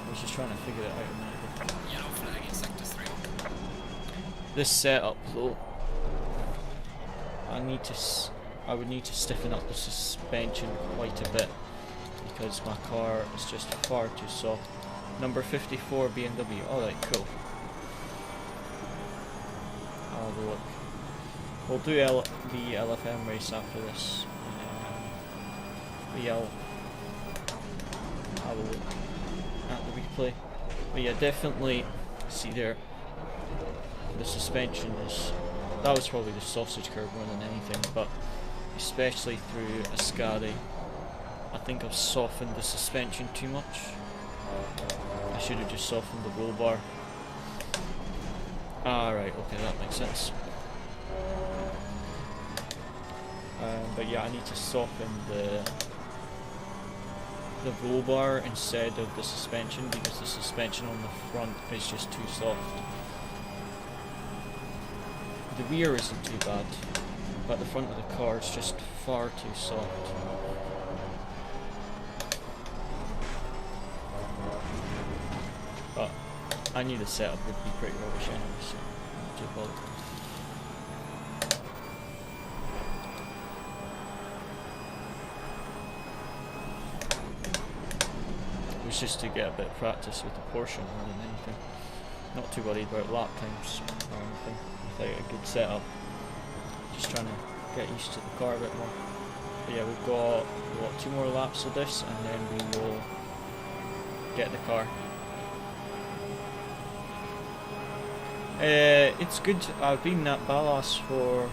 I was just trying to figure it out a minute ago. Yellow flag in sector 3. This setup though, I would need to stiffen up the suspension quite a bit because my car is just far too soft. Number 54 BMW. Alright, cool. I'll have a look. We'll do the LFM race after this. But yeah, I'll have a look at the replay. But yeah, definitely see there. The suspension is, that was probably the sausage curve more than anything, but especially through Ascari, I think I've softened the suspension too much. I should have just softened the roll bar. Ah, right, okay, that makes sense. But yeah, I need to soften the roll bar instead of the suspension because the suspension on the front is just too soft. The rear isn't too bad, but the front of the car is just far too soft. But I knew the setup would be pretty rubbish anyway, so not too bothered. It was It's just to get a bit of practice with the Porsche more than anything. Not too worried about lap times or anything without a good setup. Just trying to get used to the car a bit more. But yeah, we've got what, 2 more laps of this and then we will get the car. It's good. I've been at Ballas for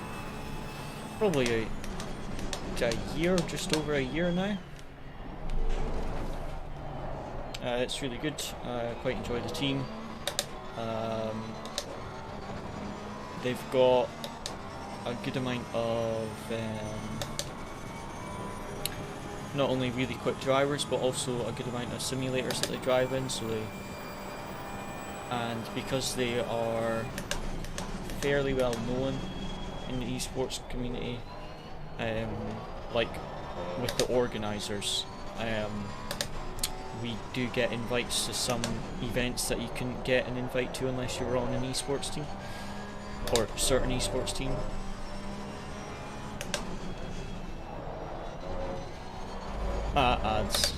probably a year, just over a year now. It's really good. I quite enjoy the team. They've got a good amount of not only really quick drivers, but also a good amount of simulators that they drive in. And because they are fairly well known in the esports community, like with the organisers, we do get invites to some events that you couldn't get an invite to unless you were on an esports team, or certain esports team. Ads.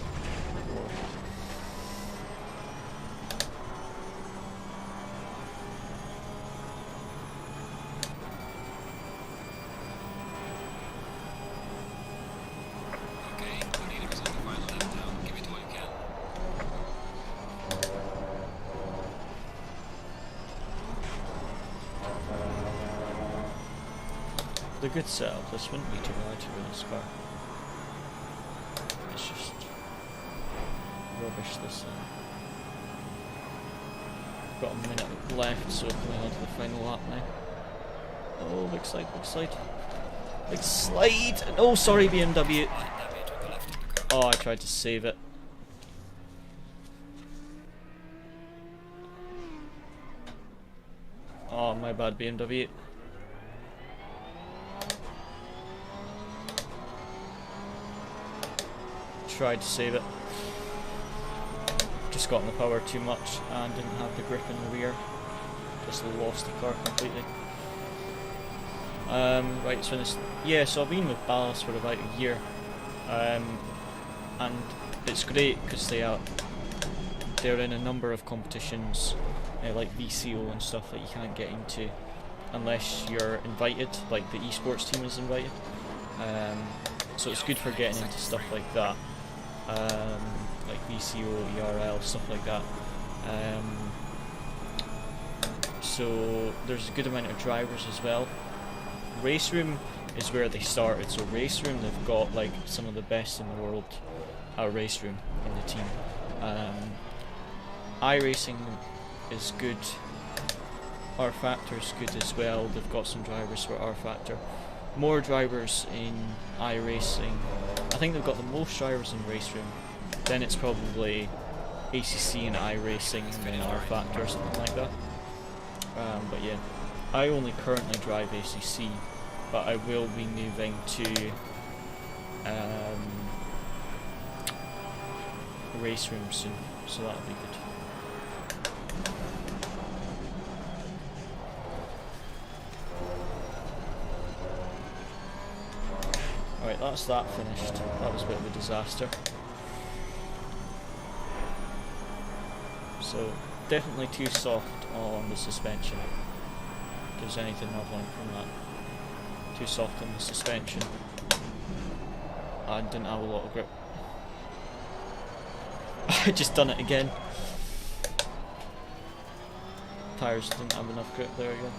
The good setup, this wouldn't be too bad to win this car. It's just rubbish this Got a minute left, so coming on to the final lap now. Oh, big slide, big slide. Big slide! Oh, sorry BMW! Oh, I tried to save it. Oh, my bad BMW. Tried to save it. Just got in the power too much and didn't have the grip in the rear. Just lost the car completely. Right, so so I've been with Ballas for about a year, and it's great because they're in a number of competitions, like VCO and stuff that you can't get into unless you're invited, like the esports team is invited. So it's good for getting into stuff like that. Like VCO, ERL, stuff like that. So there's a good amount of drivers as well. Race Room is where they started, so Race Room, they've got like some of the best in the world at Race Room in the team. iRacing is good. R Factor is good as well. They've got some drivers for R Factor. More drivers in iRacing. I think they've got the most drivers in Race Room. Then it's probably ACC and iRacing and then R Factor or something like that. But yeah, I only currently drive ACC, but I will be moving to Race Room soon, so that'll be good. Right, that's that finished. That was a bit of a disaster. So, definitely too soft on the suspension. If there's anything I've learned from that. Too soft on the suspension. I didn't have a lot of grip. I just done it again. Tyres didn't have enough grip there again.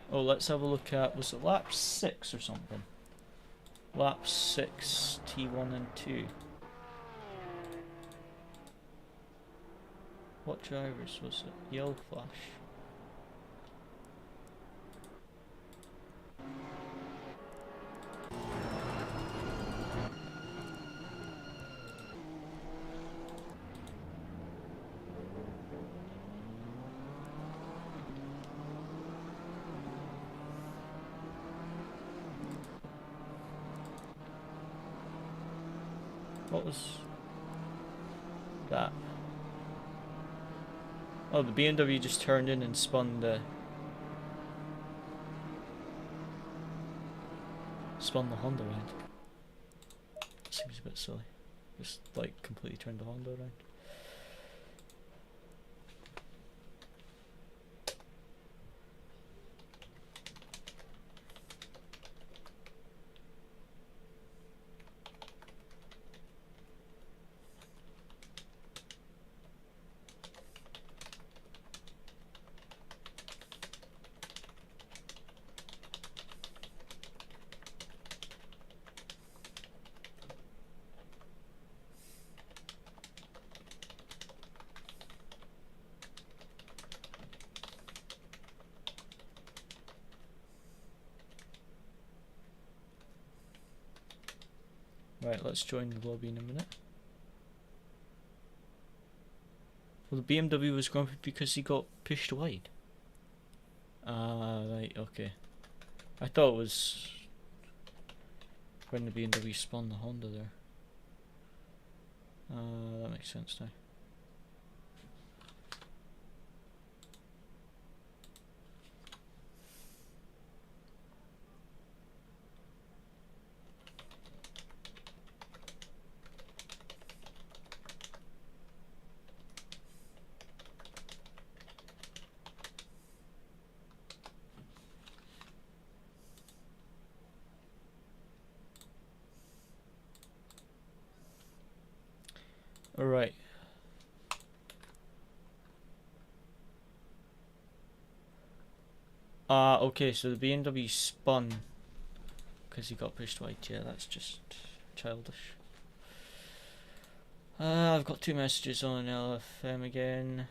Oh, let's have a look at, was it lap 6 or something? Lap 6, T1 and 2. What drivers was it? Yellow Flash. What was that? Oh, the BMW just turned in and spun the Honda around. Seems a bit silly. Just like completely turned the Honda around. Right, let's join the lobby in a minute. Well, the BMW was grumpy because he got pushed wide. Right, okay. I thought it was when the BMW spun the Honda there. That makes sense now. Alright. Okay, so the BMW spun because he got pushed wide. Yeah, that's just childish. I've got 2 messages on LFM again.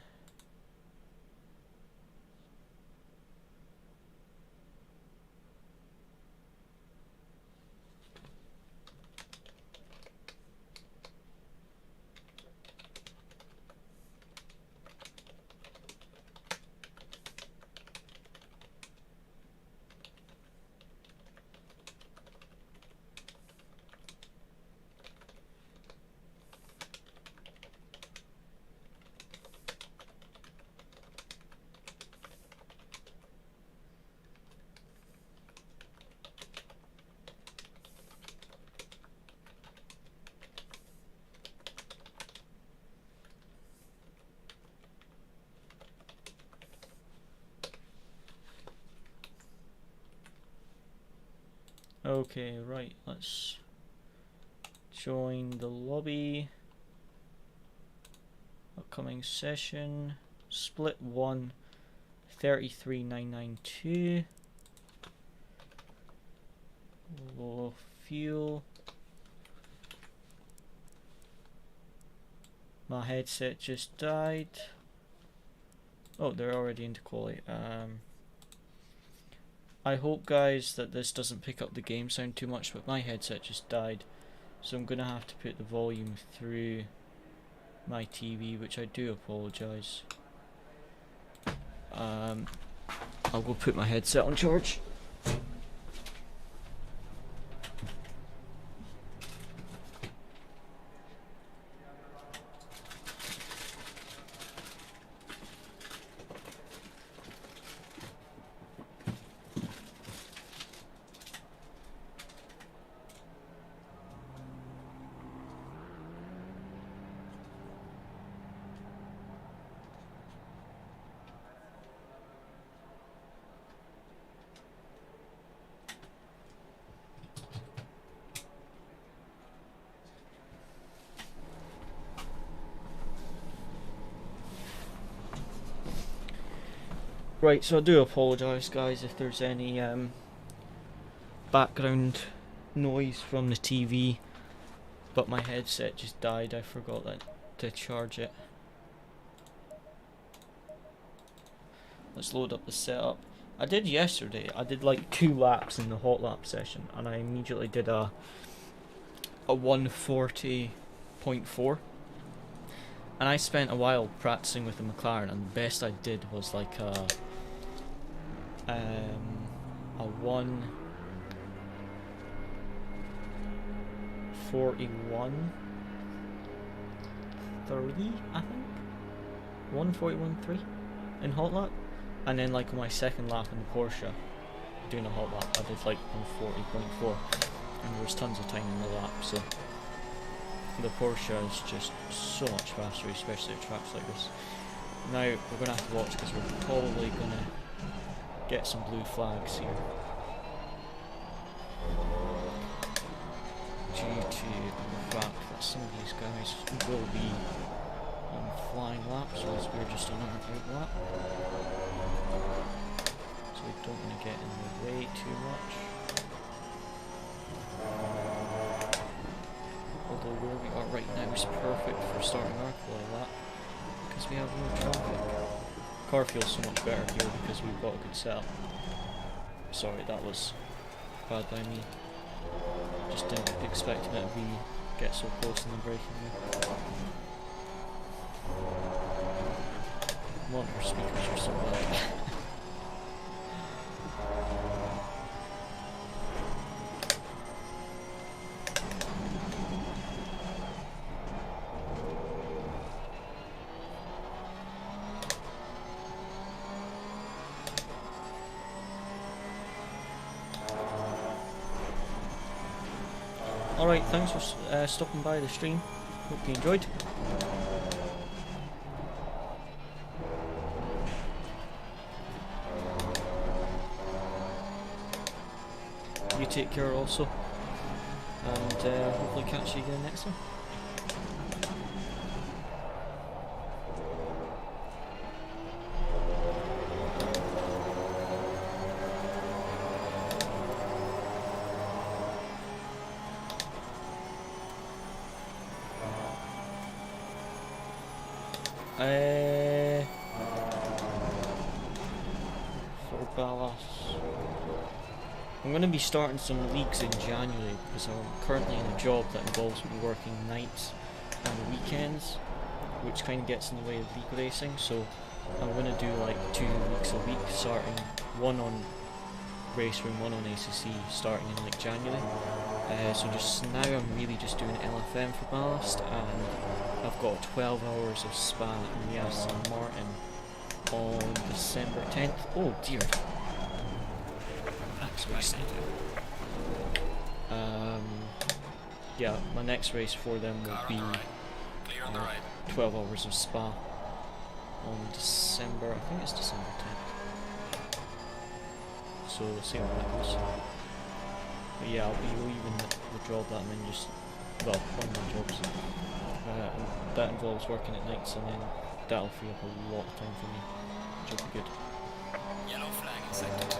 Okay, right, let's join the lobby. Upcoming session. Split 1, 33992. Low fuel. My headset just died. Oh, they're already into quality. I hope, guys, that this doesn't pick up the game sound too much, but my headset just died, so I'm gonna have to put the volume through my TV, which I do apologise. I'll go put my headset on charge. Right, so I do apologise, guys, if there's any background noise from the TV, but my headset just died. I forgot to charge it. Let's load up the setup. I did yesterday. I did like 2 laps in the hot lap session, and I immediately did a 140.4. And I spent a while practicing with the McLaren, and the best I did was like a 141. 141.3, I think. 141.3 in hot lap. And then like on my second lap in the Porsche, doing a hot lap, I did like 140.4, and there was tons of time in the lap, so the Porsche is just so much faster, especially at tracks like this. Now we're going to have to watch because we're probably going to get some blue flags here. Due to the fact that some of these guys will be on flying laps, whereas we're just on an out lap. So we don't want to get in the way too much. Although where we are right now is perfect for starting our quali lap, because we have no traffic. Car feels so much better here because we've got a good setup. Sorry, that was bad by me. Just didn't expect it to get so close in the braking there. Monitor speakers are so bad. Alright, thanks for stopping by the stream. Hope you enjoyed. You take care also, and hopefully catch you again next time. For ballast, I'm going to be starting some leagues in January because I'm currently in a job that involves me working nights and weekends, which kind of gets in the way of league racing. So I'm going to do like 2 weeks a week, starting one on race room, one on ACC, starting in like January. So just now I'm really just doing LFM for ballast, and I've got 12 hours of spa in the Aston Martin on December 10th. Oh dear. That's wasted. Yeah, my next race for them will be 12 hours of spa on December, I think it's December 10th. So we'll see how that goes. But yeah, I'll be leaving the job that I'm in, just, well, one of my jobs. And that involves working at nights, and then that'll free up a lot of time for me, which will be good. Yellow flag in sector 2.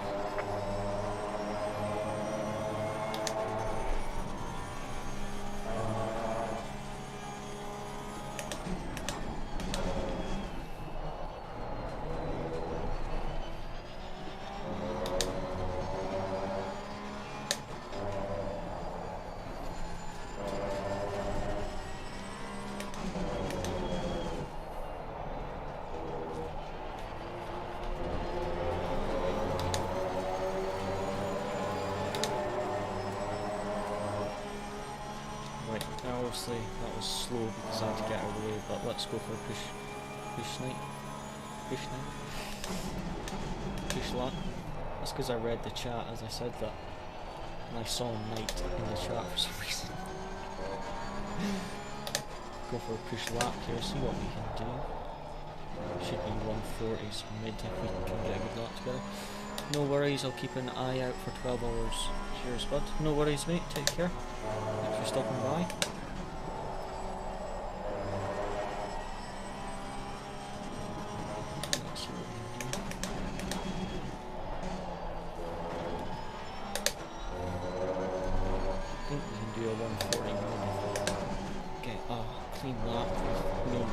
Obviously that was slow because I had to get out of the way, but let's go for a push lap. That's because I read the chat as I said that, and I saw night in the chat for some reason. Go for a push lap here, see what we can do. Should be 140s mid if we can get a good lap together. No worries, I'll keep an eye out for 12 hours. Cheers bud. No worries mate, take care. Thanks for stopping by.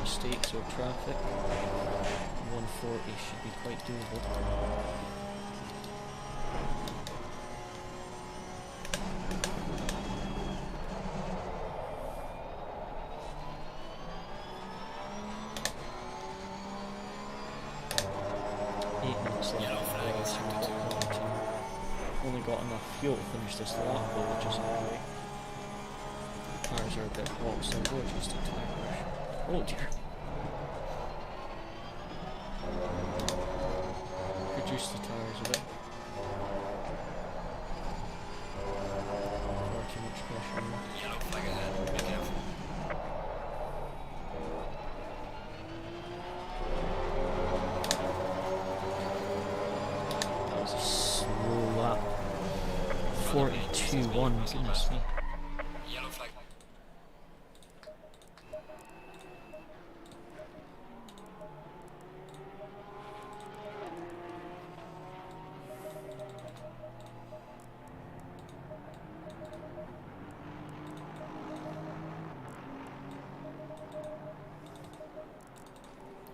Mistakes or traffic. 140 should be quite doable. Only got enough fuel to finish this lap though, which isn't great. Tires are a bit hot, so we'll just a tire pressure. Oh dear. Reduce the tires a bit. Far too much pressure on them. Yellow flag ahead. Be careful. That was a slow lap. 42.1, goodness me. Yellow flag.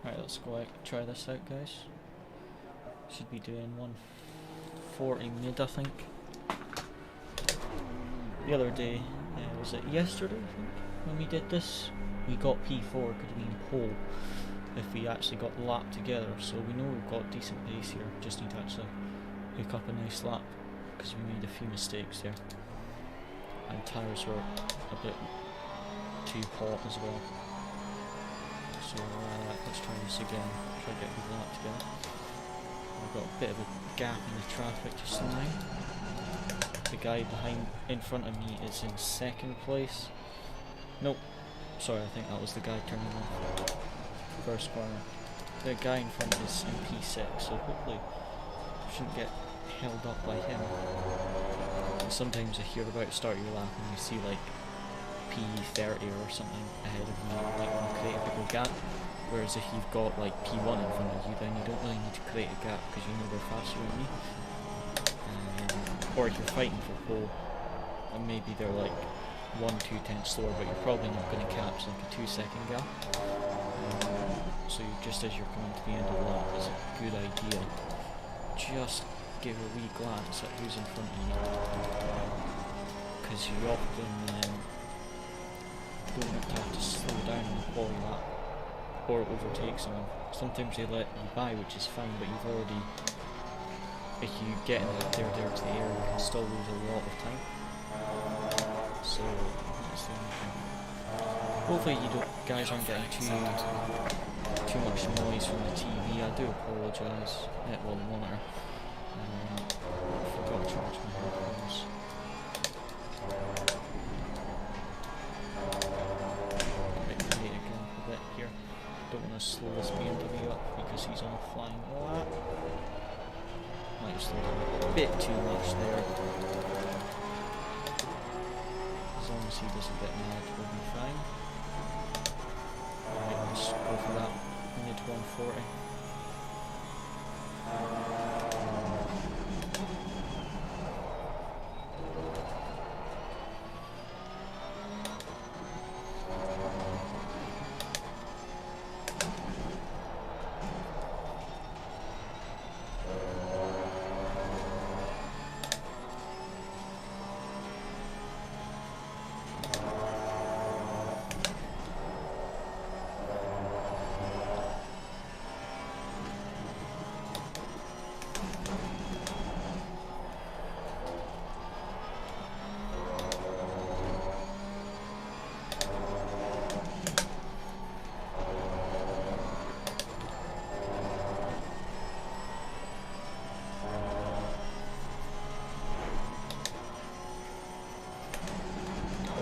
Right, let's go out, try this out, guys. Should be doing 140 mid, I think. The other day, was it yesterday, I think, when we did this? We got P4, could have been pole if we actually got the lap together, so we know we've got decent pace here, just need to actually pick up a nice lap, because we made a few mistakes there. And tyres were a bit too hot as well. So let's try this again, try to get a good lap together. I've got a bit of a gap in the traffic just now. The guy in front of me is in second place. Nope, sorry, I think that was the guy turning off first corner. The guy in front is in P6, so hopefully shouldn't get held up by him. And sometimes I hear about start your lap and you see like P30 or something ahead of you, like want to create a bigger gap. Whereas if you've got like P1 in front of you, then you don't really need to create a gap because you know they're faster than me. Or if you're fighting for pole, and maybe they're like 1-2 tenths slower, but you're probably not going to catch like a 2-second gap. So just as you're coming to the end of the lap, it's a good idea. Just give a wee glance at who's in front of you, because you often don't have to slow down on the quali lap or overtake someone. Sometimes they let you by, which is fine, but you've already, if you get in there to the air, you can still lose a lot of time. So that's the only thing. Hopefully you guys aren't getting too much noise from the TV. I do apologise. Well, the monitor. I forgot to charge my headphones. Here. Don't want to slow this BMW up because he's on a flying lap. Might have slowed him a bit too much there. As long as he doesn't get mad, we'll be fine. Alright, let's go for that mid 140.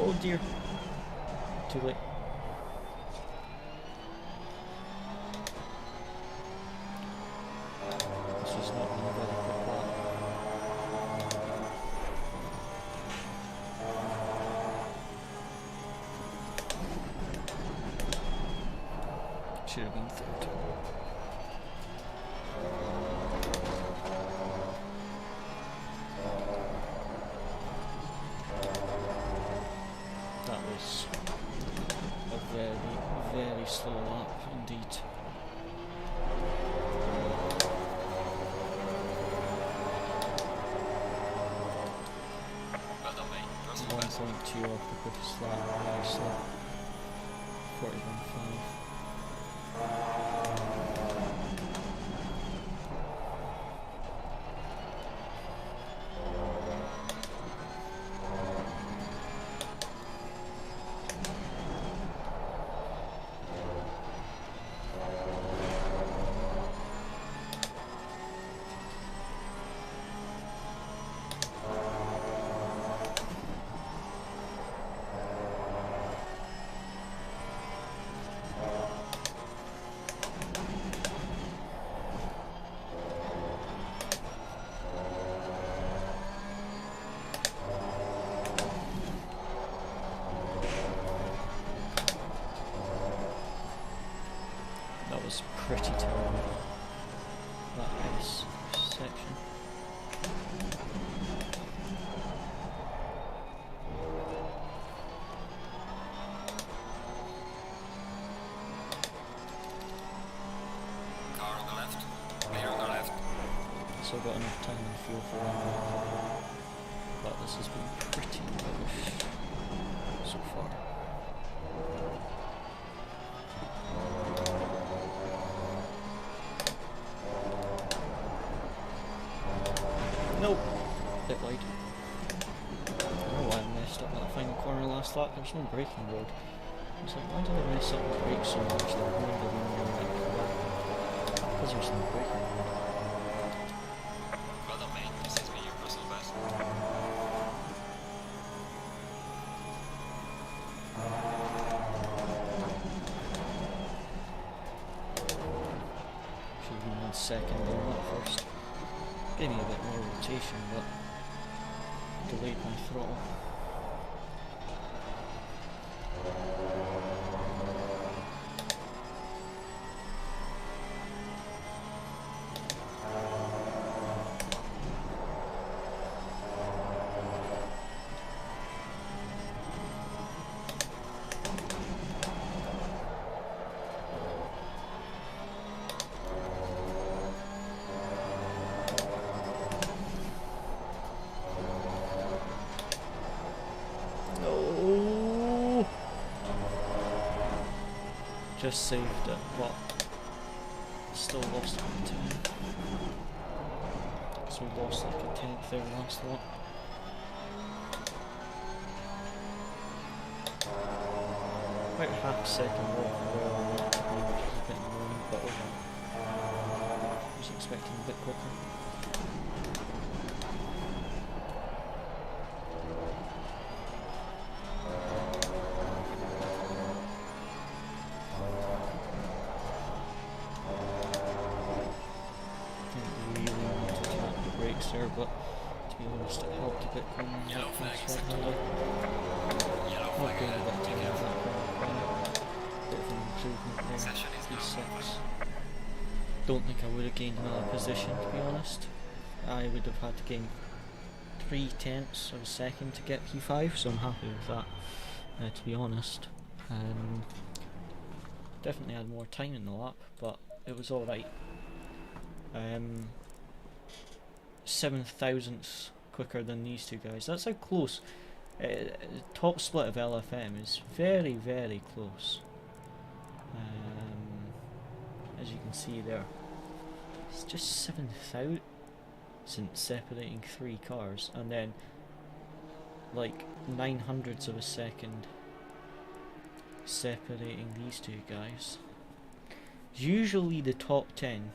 Oh dear. Too late. This is not a very quick lap. Should have been third. That was a very, very slow lap indeed. Well done, mate. First and 1.2 off the quickest lap, nice lap. 41.5. That was pretty terrible. That is section. Car on the left. Clear on the left. Still got enough time and fuel for one more. But this has been pretty rubbish so far. Nope. Bit wide. I don't know why I messed up at the final corner last lap. There's no braking road. I was like, why did I mess up the brakes so much that I ruined the wrong way? Because there's no braking road. Well done, mate. This has been your personal best. Should have been on second there, not first. Gave me a bit more rotation, but delayed my throttle. Just saved it, but still lost a time. So we lost like a tenth there last lot. About half a second off where I want to be, which is a bit annoying, but I was expecting a bit quicker. There, but to be honest, it helped a bit going on Yellow that flag fast accepted. right Yellow Not flag doing a bit of time taken of out. that bit of an improvement there. Session is now P6. over. Don't think I would have gained another position, to be honest. I would have had to gain 3/10 of a second to get P5, so I'm happy with that, to be honest. Definitely had more time in the lap, but it was alright. 7/1000ths quicker than these two guys. That's how close. The top split of LFM is very, very close. As you can see there, it's just 7,000 separating three cars, and then like 900ths of a second separating these two guys. Usually the top 10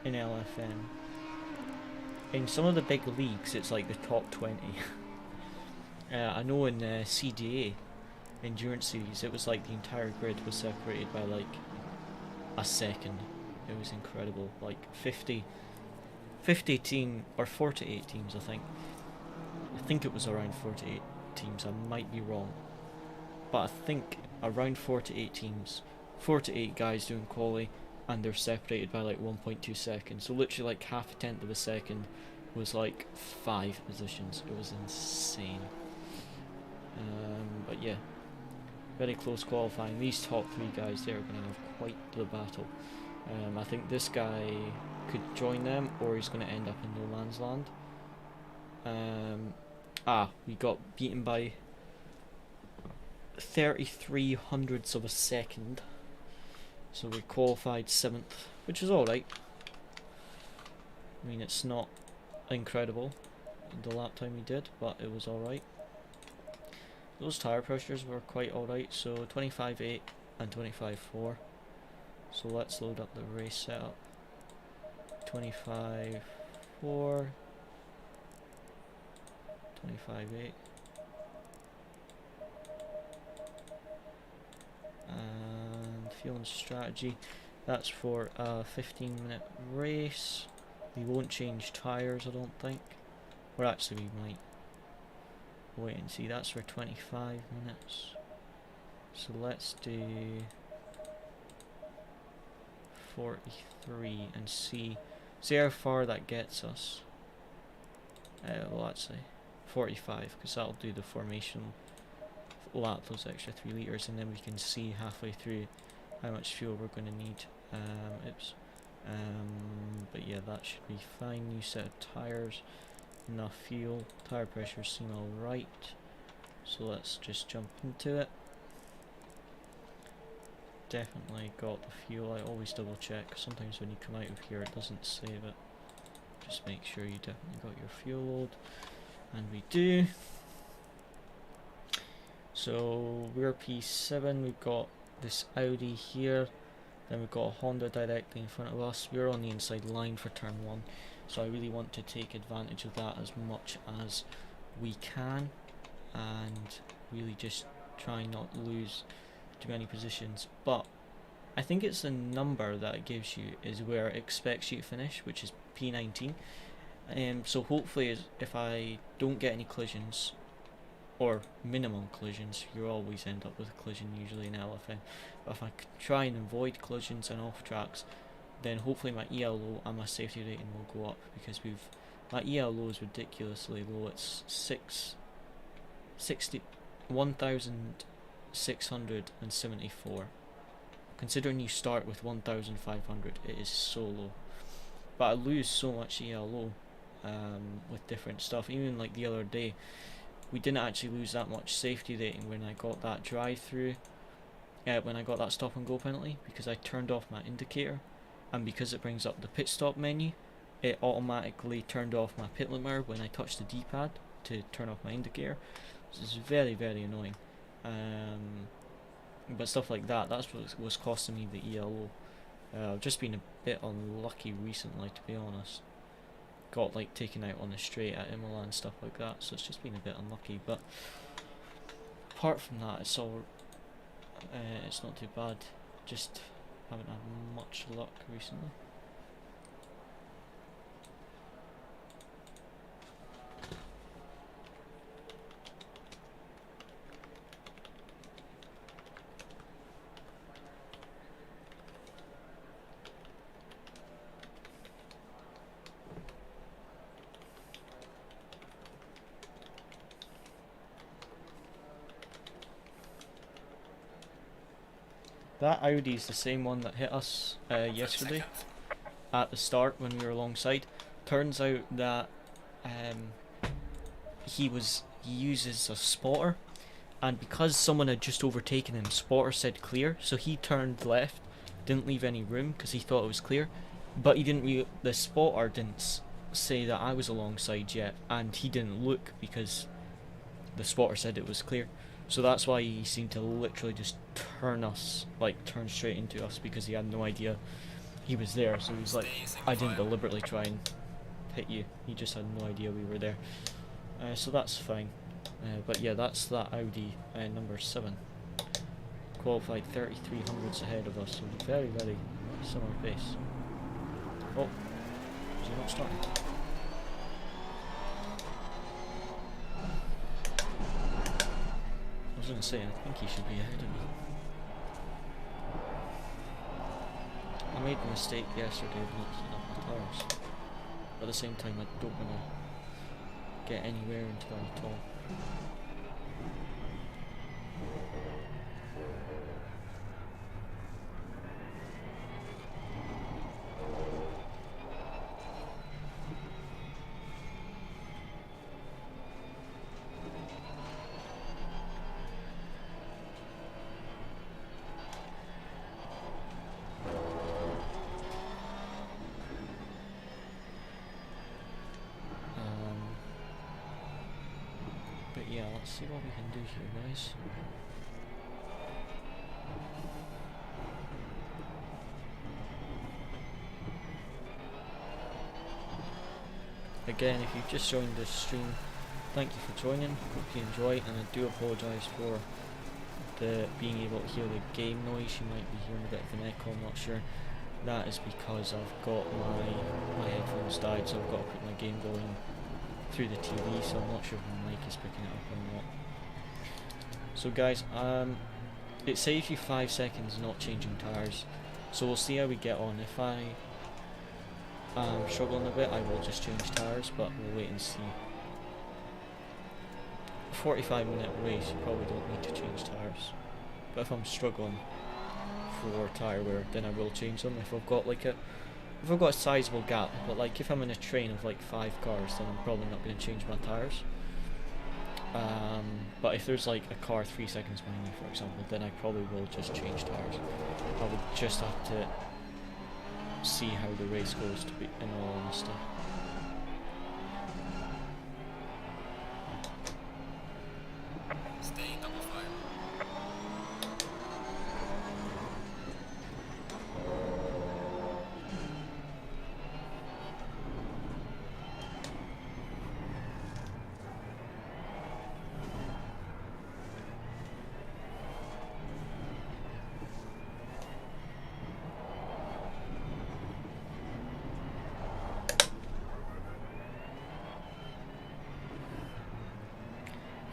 in LFM. In some of the big leagues, it's like the top 20. I know in CDA, Endurance Series, it was like the entire grid was separated by like a second. It was incredible. Like 50 team, or 48 teams, I think. I think it was around 48 teams, I might be wrong. But I think around 48 teams, 48 guys doing quali, and they're separated by like 1.2 seconds. So literally like half a tenth of a second was like 5 positions. It was insane. But yeah, very close qualifying. These top 3 guys, they're going to have quite the battle. I think this guy could join them, or he's going to end up in no man's land. We got beaten by 33/100ths of a second. So we qualified 7th, which is alright. I mean, it's not incredible, the lap time we did, but it was alright. Those tyre pressures were quite alright, so 25.8 and 25.4. So let's load up the race setup. 25.4, 25.8. And fuel and strategy, that's for a 15-minute race. We won't change tyres, I don't think. Or actually we might. Wait and see, that's for 25 minutes. So let's do 43 and see how far that gets us. Well, actually 45, because that'll do the formation lap, those extra 3 litres, and then we can see halfway through how much fuel we're going to need. But yeah, that should be fine. New set of tyres, enough fuel, tyre pressure seem alright, so let's just jump into it. Definitely got the fuel. I always double check. Sometimes when you come out of here it doesn't save it. Just make sure you definitely got your fuel load, and we do. So we're P7, we've got this Audi here, then we've got a Honda directly in front of us. We're on the inside line for turn 1, so I really want to take advantage of that as much as we can and really just try not lose too many positions. But I think it's the number that it gives you is where it expects you to finish, which is P19. So hopefully if I don't get any collisions, or minimum collisions, you always end up with a collision usually in LFM, but if I try and avoid collisions and off tracks, then hopefully my ELO and my safety rating will go up, because my ELO is ridiculously low. It's 1,674. Considering you start with 1,500, it is so low. But I lose so much ELO with different stuff. Even like the other day, we didn't actually lose that much safety rating when I got that drive-through, when I got that stop and go penalty, because I turned off my indicator, and because it brings up the pit stop menu, it automatically turned off my pit limiter when I touched the D-pad to turn off my indicator. So it's very, very annoying. But stuff like that's what was costing me the ELO. I've just been a bit unlucky recently, to be honest. Got like taken out on the straight at Imola and stuff like that, so it's just been a bit unlucky. But apart from that, it's not too bad. Just haven't had much luck recently. That Audi is the same one that hit us yesterday at the start when we were alongside. Turns out that he uses a spotter, and because someone had just overtaken him, spotter said clear, so he turned left, didn't leave any room because he thought it was clear, but he didn't. The spotter didn't say that I was alongside yet, and he didn't look because the spotter said it was clear. So that's why he seemed to literally just turn straight into us, because he had no idea he was there. So he was like, I didn't deliberately try and hit you, he just had no idea we were there. So that's fine. But yeah, that's that Audi number 7. Qualified 3300s ahead of us, so very, very similar pace. Oh, is he not starting? I was going to say, I think he should be ahead of me. I made the mistake yesterday of not heating up my tyres. But at the same time, I don't want to get anywhere into them at all. Yeah, let's see what we can do here, guys. Again, if you've just joined this stream, thank you for joining. Hope you enjoy, and I do apologise for being able to hear the game noise. You might be hearing a bit of an echo, I'm not sure. That is because I've got my headphones died, so I've got to put my game going through the TV, so I'm not sure if my mic is picking it up or not. So guys, it saves you 5 seconds not changing tyres, So we'll see how we get on. If I am struggling a bit, I will just change tyres, but we'll wait and see. 45-minute race, you probably don't need to change tyres. But if I'm struggling for tyre wear, then I will change them. If I've got a sizable gap, but like if I'm in a train of like 5 cars, then I'm probably not going to change my tyres. But if there's like a car 3 seconds behind me, for example, then I probably will just change tyres. I would just have to see how the race goes, to be in all honesty. Stay in double file.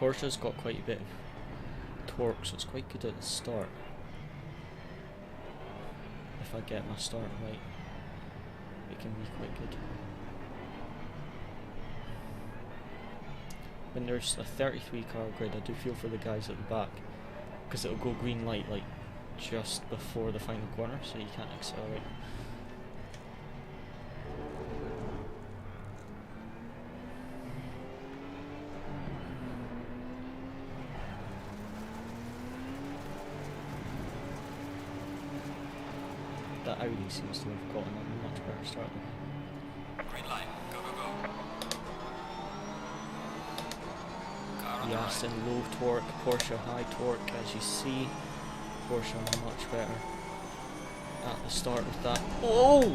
Porsche's got quite a bit of torque, so it's quite good at the start. If I get my start right, it can be quite good. When there's a 33 car grid, I do feel for the guys at the back, because it'll go green light like just before the final corner, so you can't accelerate. That Audi seems to have gotten a much better start than me. Green light. Go, go, go. Car on The the Aston right. low torque, Porsche high torque, as you see. Porsche much better at the start with that. Oh!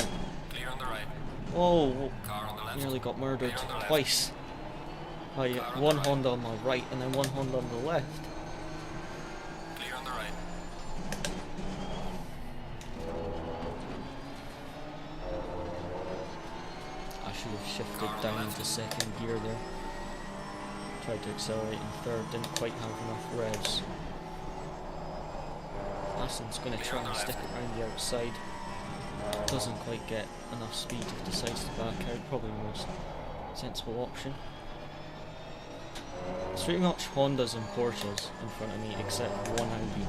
Clear on the right. Oh! Car on the left. Nearly got murdered Clear on the left. twice. By Car on one the right. Honda on my right and then one Honda on the left. Clear on the right. I should have shifted Car on the down left. to second gear there. Tried to accelerate in third, didn't quite have enough revs. Aston's going to try and stick it around the outside. Doesn't quite get enough speed, decides to back out, probably the most sensible option. It's pretty much Hondas and Porsches in front of me, except one Audi.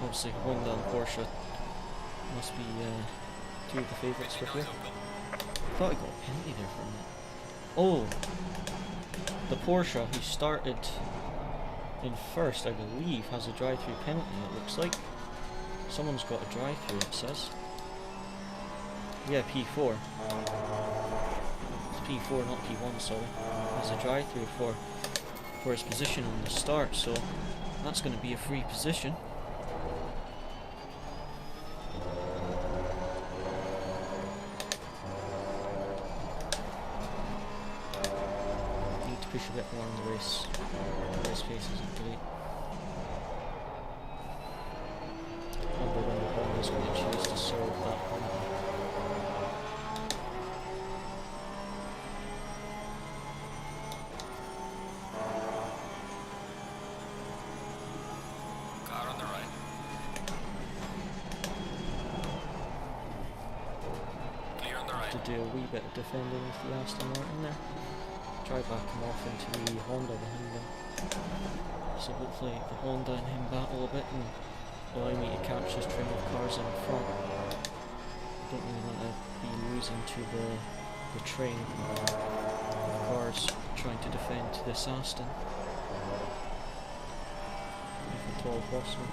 Obviously Honda and Porsche must be two of the favourites for here. I thought I got a penalty there for a minute. Oh! The Porsche who started in first, I believe, has a drive-through penalty, it looks like. Someone's got a drive-through, it says. Yeah, P4. It's P4, not P1, sorry. Has a drive-through for his position on the start, so that's going to be a free position. Need to push a bit more in the race. The race pace isn't great. I wonder when the Honda's going to choose to serve that one. Car on the right. Clear on the right. To do a wee bit of defending with the Aston Martin there. Try back him off into the Honda behind him. So hopefully the Honda and him battle a bit and allow me to catch this train of cars in front. Don't really want to be losing to the train of cars trying to defend this Aston, if at all possible.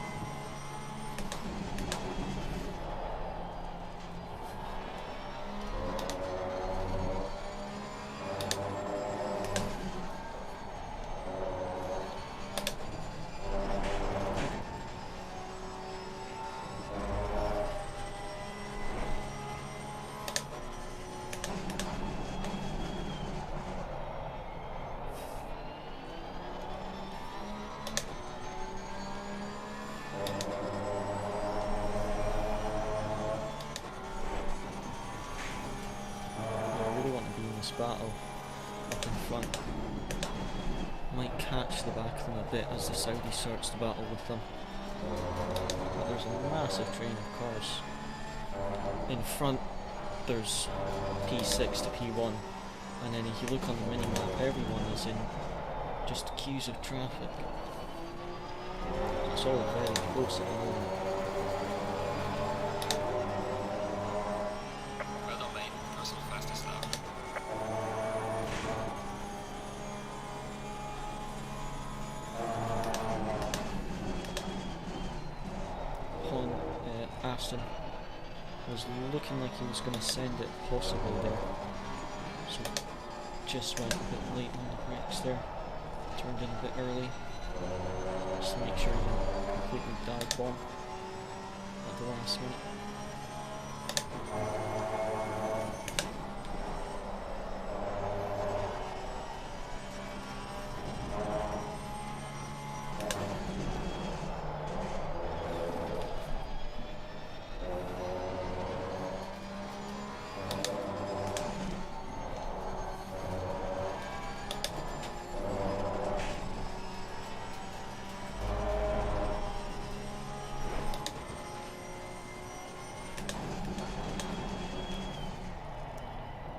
Battle up in front. Might catch the back of them a bit as the Saudi starts to battle with them. But there's a massive train of cars. In front there's P6 to P1, and then if you look on the minimap, everyone is in just queues of traffic. It's all very close at the moment. Well done, mate. Personal fastest lap. Aston was looking like he was going to send it possibly there, so just went a bit late on the brakes there, turned in a bit early, just to make sure he didn't completely dive bomb at the last minute.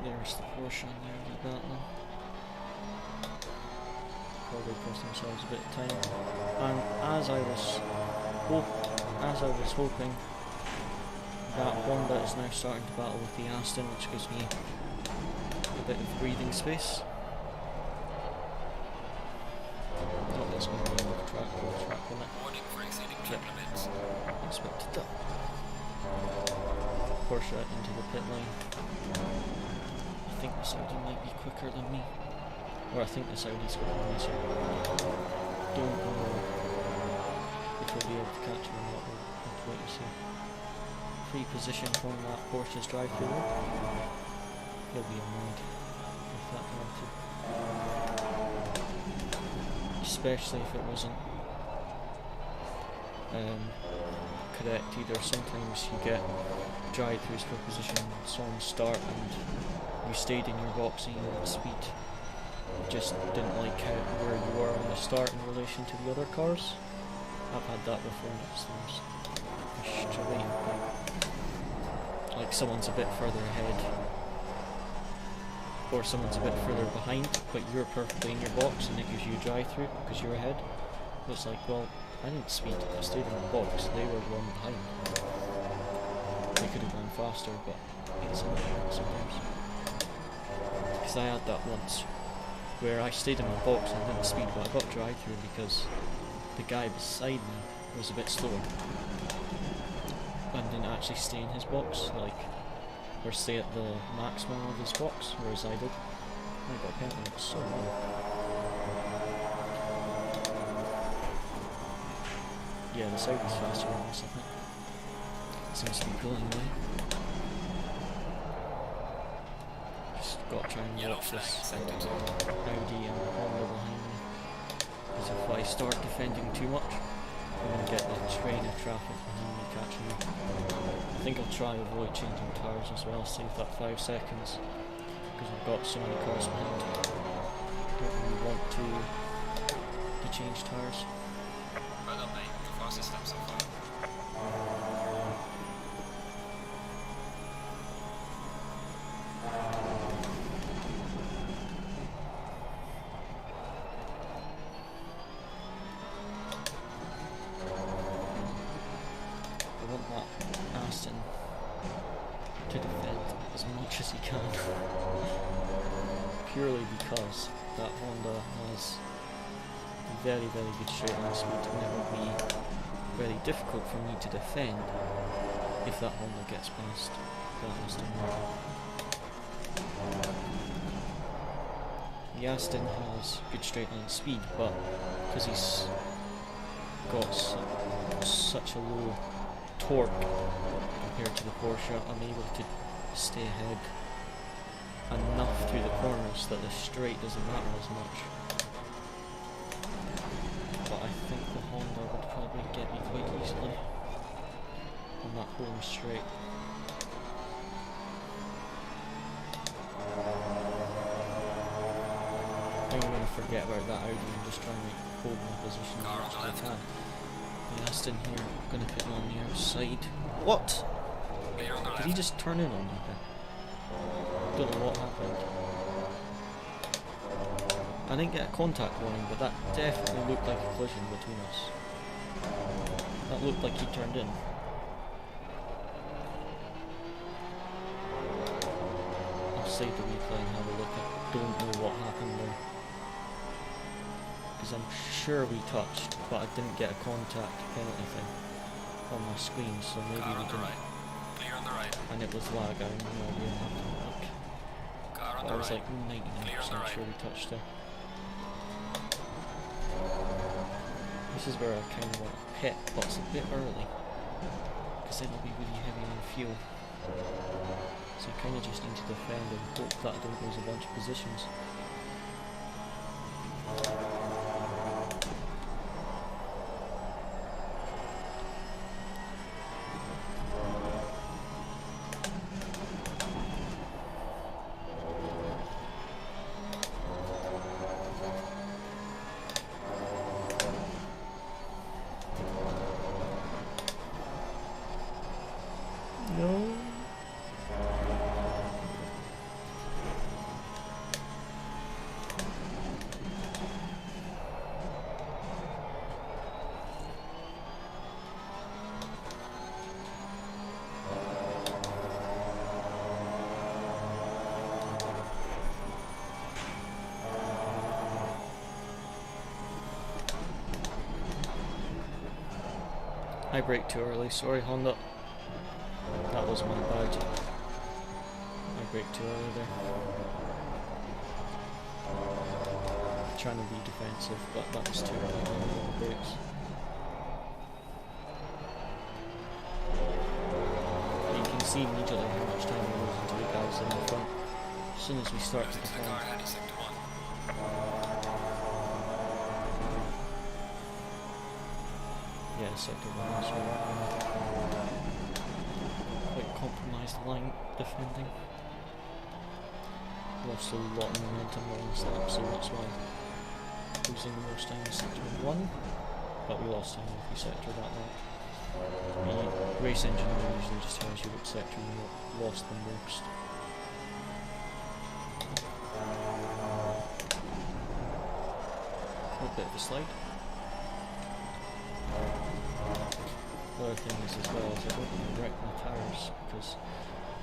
There's the Porsche on there, the battling. Probably cost themselves a bit of time. And as I was hoping, that Honda is now starting to battle with the Aston, which gives me a bit of breathing space. Not that's going to be enough track limit. Warning for exceeding track limits. Expected that. Porsche into the pit lane. I think the Saudi might be quicker than me. Or I think the Saudi's quicker than me, so don't know if we'll be able to catch him or not. We'll wait and see. Free position from that Porsche's drive-through. He'll be annoyed if that wanted. Especially if it wasn't correct either. Sometimes you get drive-throughs for positions on start and you stayed in your box and you were at speed. You just didn't like where you were on the start in relation to the other cars. I've had that before and it's frustrating. Like someone's a bit further ahead or someone's a bit further behind, but you're perfectly in your box and it gives you a drive-through because you're ahead. It's like, well, I didn't speed, I stayed in the box, they were the one behind. They could have gone faster, but it's annoying sometimes. Because I had that once, where I stayed in my box and didn't speed, but I got drive-through because the guy beside me was a bit slower and didn't actually stay in his box, like, or stay at the maximum of his box, whereas I did. I got a penalty, it was so annoying. Yeah, the Saudi's faster than us, I think. Seems to be pulling away. Just got to try and watch this Audi and Honda behind me. Because if I start defending too much, I'm going to get the train of traffic behind me catching me. I think I'll try avoid changing tyres as well, save that 5 seconds. Because I've got so many cars behind. Don't really want to change tyres. Well done, mate. The fastest lap so far. I want that Aston to defend as much as he can. Purely because that Honda has very, very good straight line speed, and it will be very difficult for me to defend if that Honda gets past the Aston Martin. The Aston has good straight line speed, but because he's got such a low torque compared to the Porsche, I'm able to stay ahead enough through the corners that the straight doesn't matter as much. But I think the Honda would probably get me quite easily on that home straight. I think I'm going to forget about that Audi and just try and hold my position as much as I can. Aston here, I'm gonna put him on the outside. What? Clear on the Did left. he just turn in on me then? Don't know what happened. I didn't get a contact warning, but that definitely looked like a collision between us. That looked like he turned in. I'll save the replay and have a look. I don't know what happened there. Because I'm sure we touched, but I didn't get a contact penalty thing on my screen, so maybe Car we on the didn't. right. Clear on the right. And it was lag, I have no idea. I'll have to look. Car on But the I was right. like 99% sure we touched there. This is where I kind of want to pit, but it's a bit early. Because then it'll be really heavy on fuel. So you kind of just need to defend and hope that I don't lose a bunch of positions. No. I braked too early, sorry Honda. That was my bad. I braked too early there. Trying to be defensive, but that was too early on the brakes. You can see immediately how much time we lose into the guys in the front as soon as we start to Fix the car defend. heading sector 1. Yeah, sector 1 as well. Quite compromised line defending. Lost a lot of momentum on this lap, so that's why losing the most time in sector 1. But we lost time in every sector that lap. The race engineer usually just tells you what sector you lost the most. A bit of a slide. The other thing is as well is I don't want to wreck my tyres, because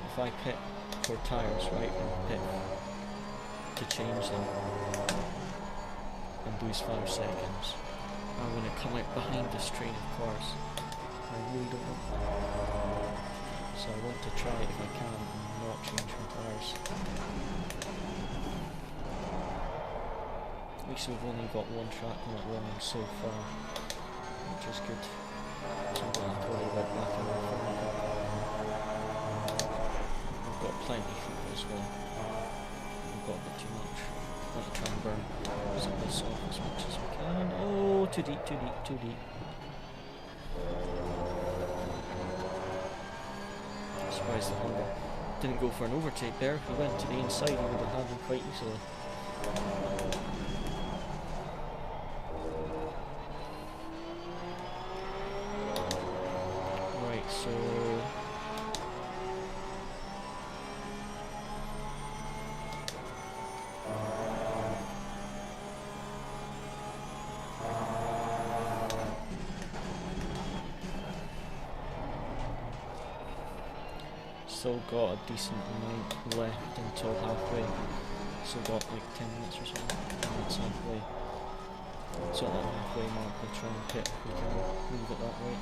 if I pit for tyres, right, and pit to change them and lose 5 seconds, I'm going to come out behind this train of cars. I really don't want that. So I want to try it if I can and not change my tyres. At least we've only got one track on it running so far, which is good. So I'm going to totally right back in there for me. We've got plenty of fuel as well. We've got a bit too much. I'm going to try and burn some of this off as much as we can. Oh, too deep, too deep, too deep. I'm surprised the Honda didn't go for an overtake there. If he went to the inside, he would have had him quite easily. Right, so still got a decent amount left until halfway. Still got like 10 minutes or so. That's halfway. So at that halfway mark, we'll try and pit if we can move it that way.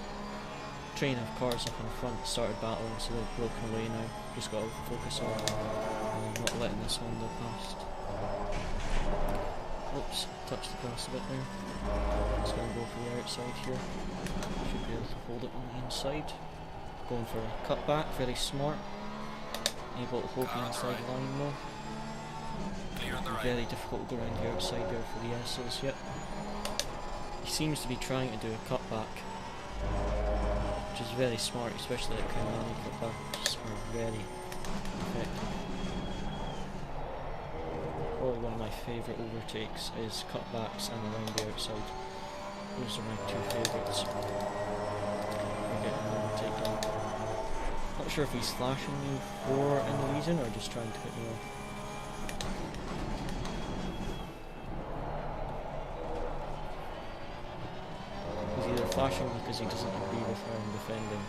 Train of cars up in front started battling, so they've broken away now. Just got to focus on not letting this Honda past. Oops, touched the grass a bit there. Just going to go for the outside here. Should be able to hold it on the inside. Going for a cutback, very smart. Able to hold the inside line though. Clear on the right. Very difficult to go around the outside there for the S's, yep. He seems to be trying to do a cutback, which is very smart, especially at Kaimani cutbacks are very effective. Probably one of my favourite overtakes is cutbacks and around the outside. Those are my two favourites. We're getting them taken. Not sure if he's flashing me for any reason or just trying to put me off. He's either flashing because he doesn't agree with how I'm defending,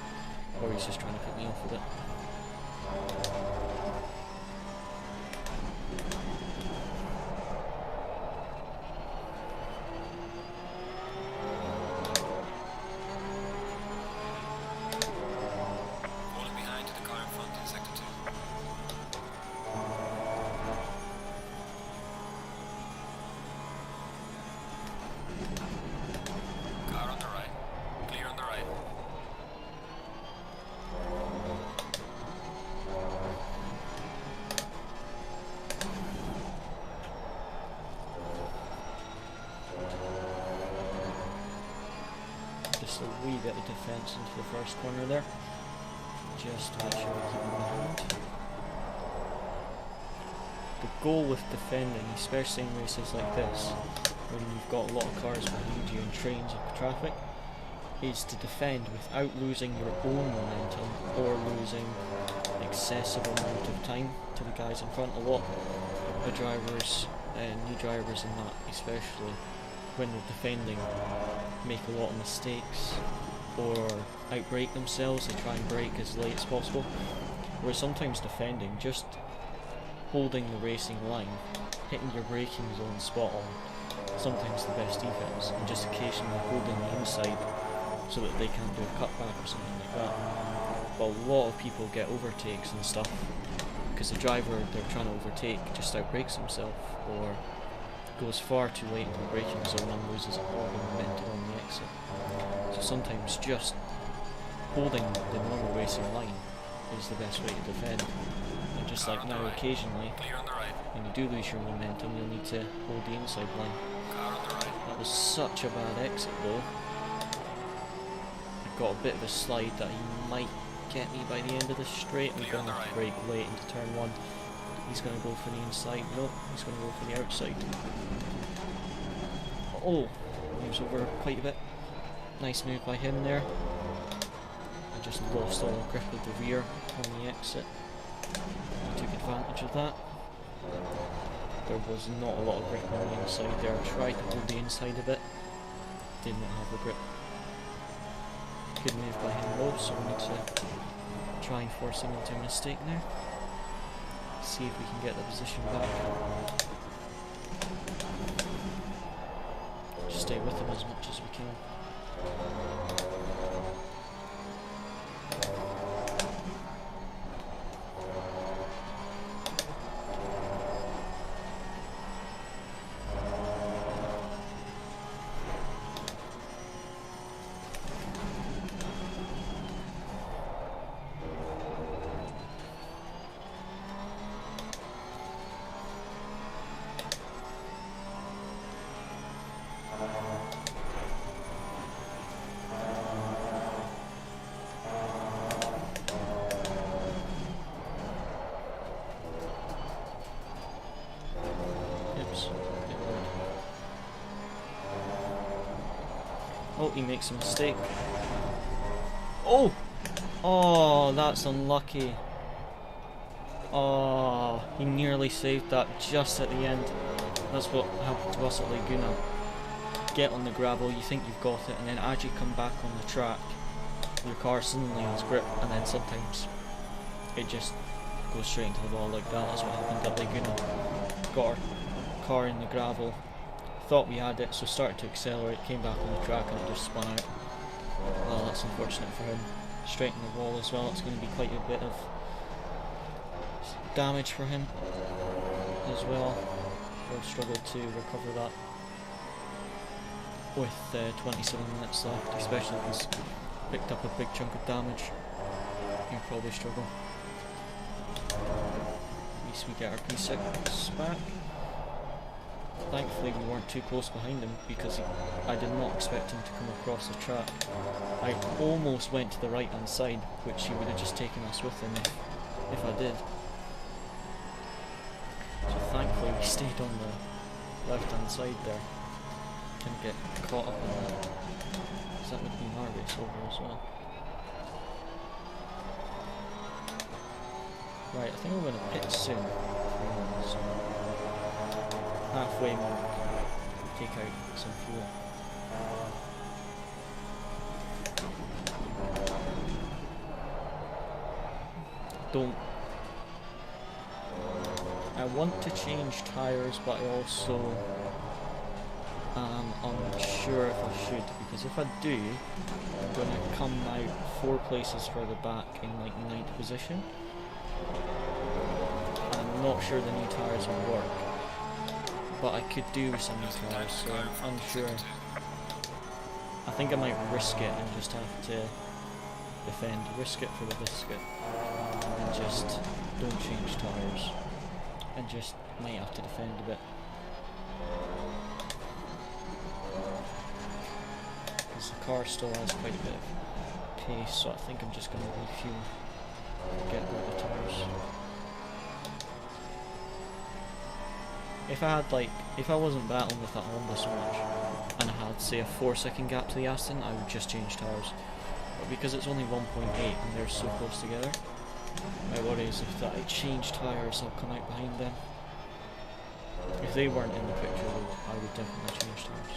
or he's just trying to put me off with it. Just a wee bit of defence into the first corner there, just to make sure we keep him behind. The goal with defending, especially in races like this, when you've got a lot of cars behind you and trains of traffic, is to defend without losing your own momentum or losing excessive amount of time to the guys in front. A lot of drivers, new drivers and that especially, when they're defending, make a lot of mistakes or outbrake themselves. They try and brake as late as possible, whereas sometimes defending, just holding the racing line, hitting your braking zone spot on, sometimes the best defense, and just occasionally holding the inside so that they can't do a cutback or something like that. But a lot of people get overtakes and stuff because the driver they're trying to overtake just outbrakes himself or goes far too late into the braking zone and loses all the momentum on the exit. So sometimes just holding the normal racing line is the best way to defend. And just like now, occasionally, when you do lose your momentum, you'll need to hold the inside line. That was such a bad exit though. I got a bit of a slide that he might get me by the end of the straight. I'm going to have to brake late into turn 1. He's going to go for the inside. No, he's going to go for the outside. Oh, he was over quite a bit. Nice move by him there. I just lost all the grip of the rear on the exit. I took advantage of that. There was not a lot of grip on the inside there. I tried to hold the inside a bit. Did not have the grip. Good move by him though, so we need to try and force him into a mistake now. See if we can get the position back. Just stay with him as much as we can. Oh, he makes a mistake. Oh! Oh, that's unlucky. Oh, he nearly saved that just at the end. That's what happened to us at Laguna. Get on the gravel, you think you've got it, and then as you come back on the track, your car suddenly has grip, and then sometimes it just goes straight into the wall like that. That's what happened at Laguna. Got our car in the gravel, thought we had it, so started to accelerate, came back on the track and it just spun out. Well, that's unfortunate for him. Straight in the wall as well. It's going to be quite a bit of damage for him as well. He'll struggle to recover that with 27 minutes left, especially if he's picked up a big chunk of damage. He'll probably struggle. At least we get our P6 back. Thankfully we weren't too close behind him because I did not expect him to come across the track. I almost went to the right hand side, which he would have just taken us with him if I did. So thankfully we stayed on the left hand side there. can get caught up in that. Because that would be our race over as well. Right, I think I'm going to pit soon. So halfway mark, take out some fuel. Don't. I want to change tyres, but I also am unsure if I should, because if I do, I'm going to come out 4 places further back in like 9th position. I'm not sure the new tyres will work, but I could do with some new tyres, so I'm unsure. I think I might risk it and just have to defend, risk it for the biscuit, and just don't change tyres, and just might have to defend a bit. Because the car still has quite a bit of pace, so I think I'm just going to refuel and get rid of the tyres. If I had if I wasn't battling with that Honda so much, and I had say a 4-second gap to the Aston, I would just change tyres. But because it's only 1.8 and they're so close together, my worry is if I change tyres, I'll come out behind them. If they weren't in the picture, I would definitely change tyres.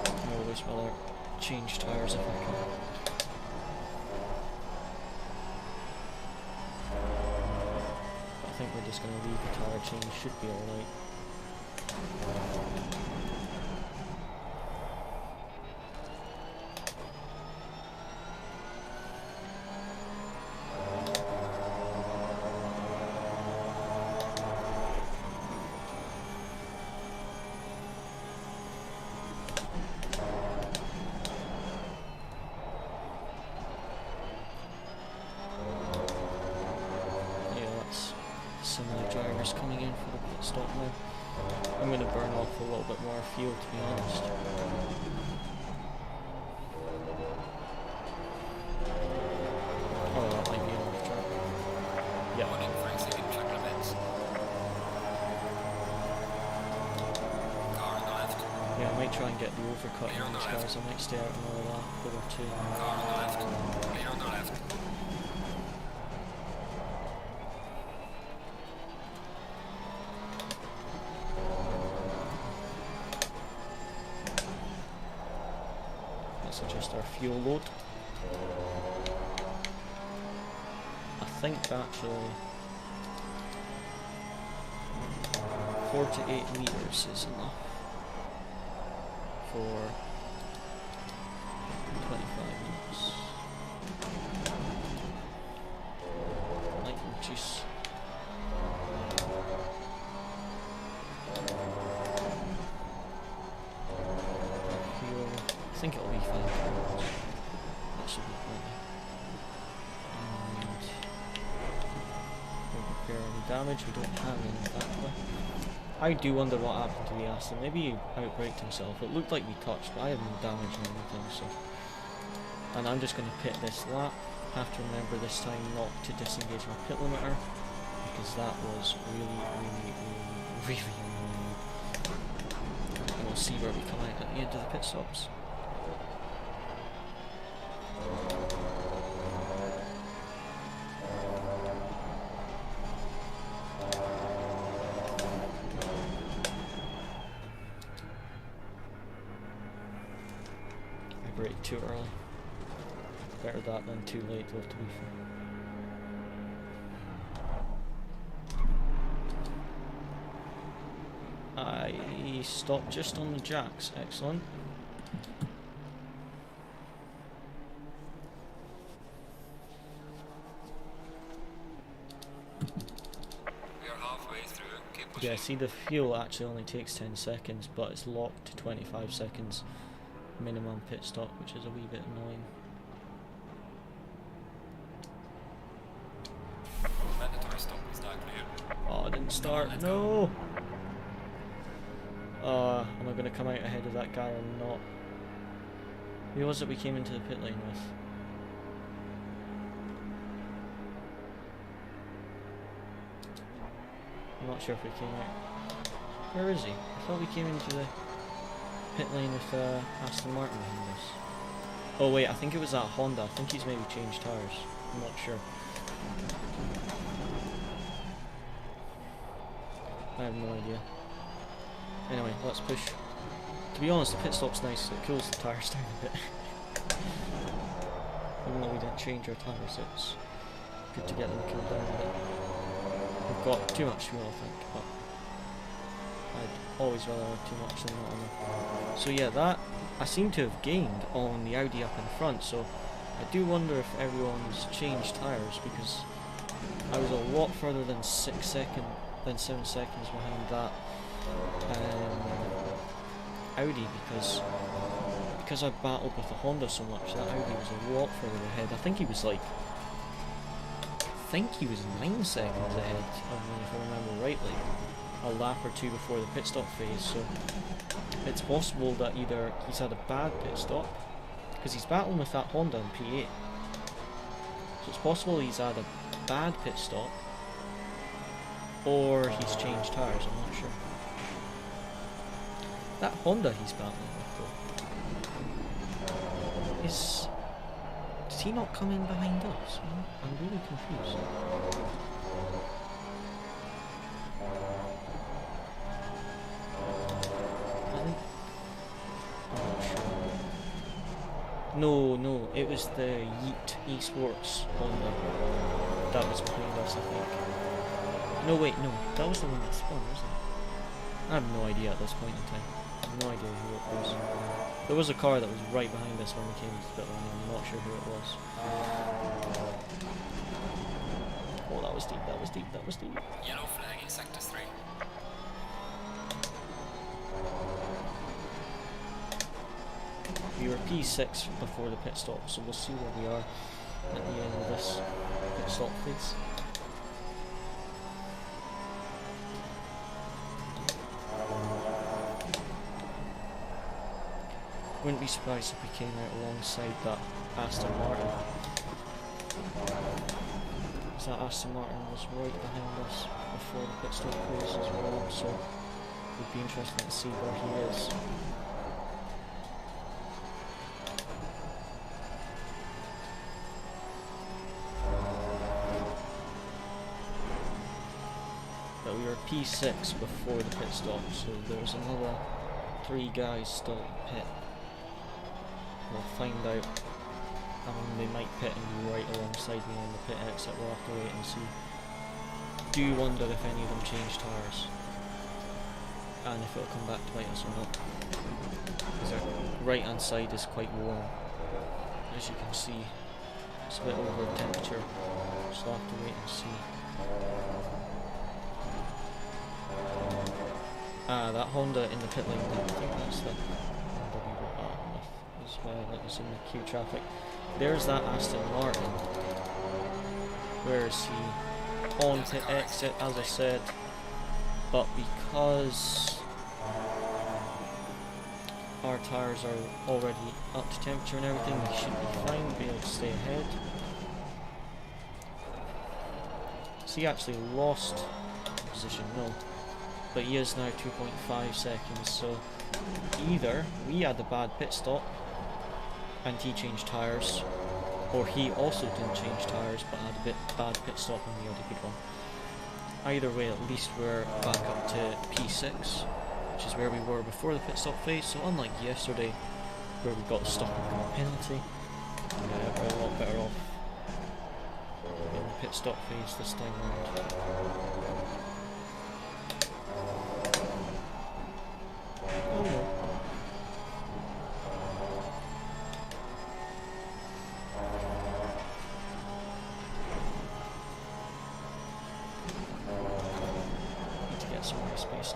I always rather change tyres if I can. But I think we're just going to leave the tyre change, should be alright. Coming in for the pit stop now. I'm going to burn off a little bit more fuel, to be honest. Oh, that might be off track. Yeah. Yeah, I might try and get the overcut in these guys. I might stay out another lap or 2. Car on the left. Clear on the left. Adjust our fuel load. I think actually 4 to 8 litres is enough for 25 minutes. Might reduce. I think it'll be fine. That should be plenty. And don't repair any damage. We don't have any, thankfully. I do wonder what happened to the Aston. Maybe he outbraked himself. It looked like we touched, but I have no damage or anything. So, and I'm just going to pit this lap. Have to remember this time not to disengage my pit limiter, because that was really annoying. And we'll see where we come out at the end of the pit stops. I braked too early. Better that than too late, though, to be fair. I stopped just on the jacks, excellent. We are halfway through. Keep pushing. Yeah, see, the fuel actually only takes 10 seconds, but it's locked to 25 seconds minimum pit stop, which is a wee bit annoying. Mandatory stop is now clear. Oh, I didn't start. No! Am I going to come out ahead of that guy or not? Who was it we came into the pit lane with? I'm not sure if we came out. Where is he? I thought we came into the... pit lane with Aston Martin behind us. Oh wait, I think it was that Honda. I think he's maybe changed tyres. I'm not sure. I have no idea. Anyway, let's push. To be honest, the pit stop's nice. It cools the tyres down a bit. Even though we didn't change our tyres, it's good to get them cooled down a bit. We've got too much fuel, I think, but I'd always rather have too much than not enough. So yeah, that I seem to have gained on the Audi up in front, so I do wonder if everyone's changed tyres, because I was a lot further than 7 seconds behind that Audi, because I battled with the Honda so much. That Audi was a lot further ahead. I think he was 9 seconds ahead of me, if I remember rightly, a lap or two before the pit stop phase. So it's possible that either he's had a bad pit stop, because he's battling with that Honda in P8, so it's possible he's had a bad pit stop, or he's changed tyres. I'm not sure. That Honda he's battling with though, did he not come in behind us? I'm really confused. No, it was the Yeet Esports Honda that was behind us, I think. No, wait, no, that was the one that spun, wasn't it? I have no idea at this point in time. I have no idea who it was. There was a car that was right behind us when we came to the pit lane. I'm not sure who it was. Oh, that was deep, that was deep, that was deep. Yellow flag in sector 3. We were P6 before the pit stop, so we'll see where we are at the end of this pit stop phase. Wouldn't be surprised if we came out alongside that Aston Martin. So that Aston Martin was right behind us before the pit stop phase as well, so it would be interesting to see where he is. But we were P6 before the pit stop, so there's another 3 guys still in the pit. We'll find out. They might pit and be right alongside me on the pit exit. We'll have to wait and see. Do wonder if any of them change tyres, and if it'll come back to bite us or not. Because our right hand side is quite warm, as you can see. It's a bit over temperature, so we'll have to wait and see. That Honda in the pit lane, I think that's the as well, that was in the queue traffic. There's that Aston Martin. Where is he? On pit exit, as I said. But because our tyres are already up to temperature and everything, we should be fine, be able to stay ahead. So he actually lost position, no. But he is now 2.5 seconds, so either we had a bad pit stop and he changed tyres, or he also didn't change tyres but had a bit bad pit stop and we had a good one. Either way, at least we're back up to P6, which is where we were before the pit stop phase, so unlike yesterday where we got the stop and go penalty, we're a lot better off in the pit stop phase this time round.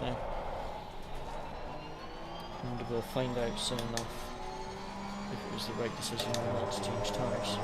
Now, and we'll find out soon enough if it was the right decision or not to change tyres.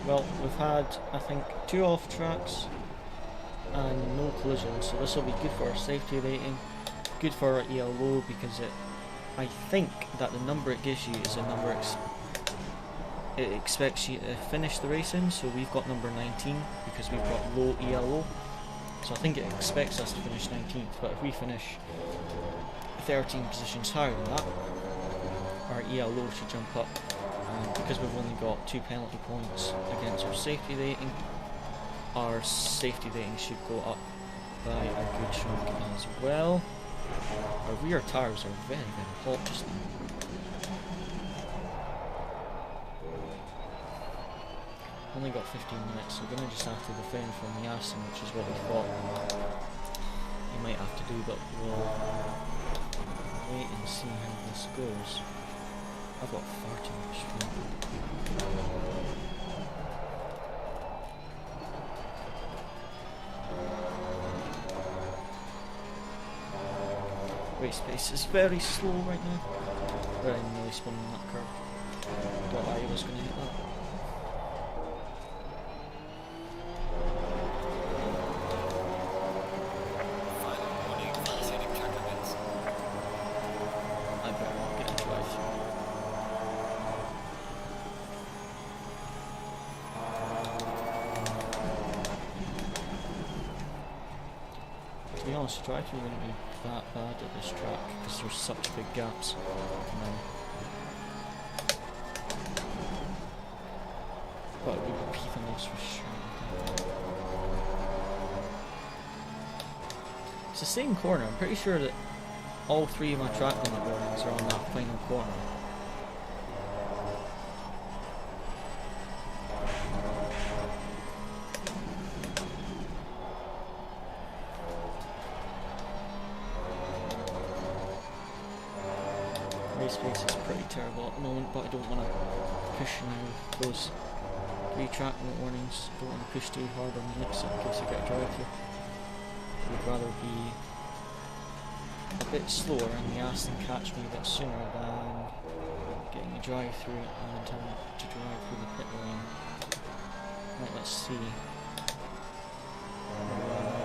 Well, we've had, I think, 2 off tracks and no collisions, so this will be good for our safety rating, good for our ELO, because I think that the number it gives you is a number it expects you to finish the race in, so we've got number 19 because we've got low ELO, so I think it expects us to finish 19th, but if we finish 13 positions higher than that, our ELO should jump up, and because we've only got 2 penalty points against our safety rating, our safety rating should go up by a good chunk as well. Our rear tyres are very, very hot just now. Only got 15 minutes, so we're going to just have to defend from the Aston, which is what we thought you might have to do, but we'll wait and see how this goes. I've got far too much fuel. Race pace is very slow right now. Very nearly spun on that curve. Thought I was going to hit that. I better not get a drive through. To be honest, drive-through wouldn't be that bad at this track because there's such big gaps. But it would be even less for sure. It's the same corner. I'm pretty sure that all 3 of my track limit warnings are on that final corner. Race pace is pretty terrible at the moment, but I don't want to push now those 3 track limit warnings. Don't want to push too hard on the mixer in case I get a drive through. Would rather be a bit slower and the Aston catch me a bit sooner than getting a drive through and having to drive through the pit lane. Right, let's see.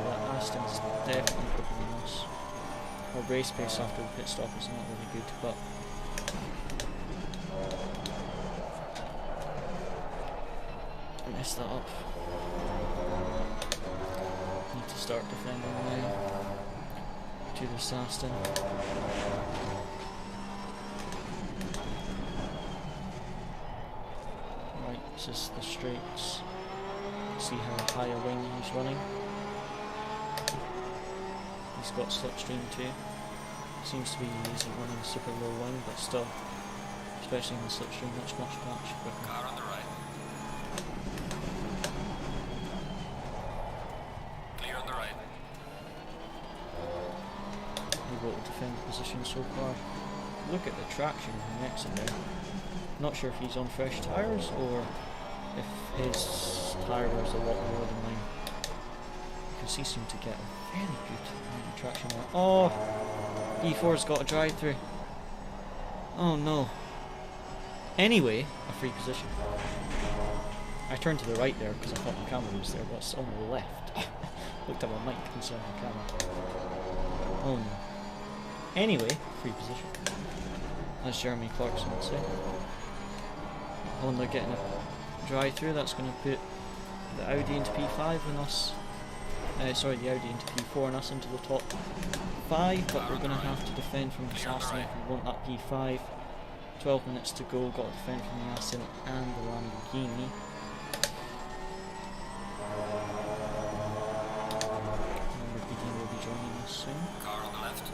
That Aston's definitely quicker than us. Our race pace after the pit stop is not really good, but I messed that up. Need to start defending now to this Aston. Right, this is the straights. See how high a wing he's running. He's got slipstream too. Seems to be easy running super low wing, but still, especially in the slipstream, much quicker. Car on the right. Clear on the right. We've got to defend the position so far. Look at the traction on the exit there. Not sure if he's on fresh tyres or if his tyre was a lot lower than mine. Because he seemed to get a very good amount of traction there. Oh! E4's got a drive through. Oh no. Anyway, a free position. I turned to the right there because I thought my camera was there, but it's on the left. Looked at my mic instead of my camera. Oh no. Anyway, free position. As Jeremy Clarkson would say. When they're getting a drive through, that's going to put the Audi into P5 and us. The Audi into P4 and us into the top 5, but we're going to have to defend from the Aston if we want that P5. 12 minutes to go, got to defend from the Aston and the Lamborghini. Lamborghini will be joining us soon. Car on the left.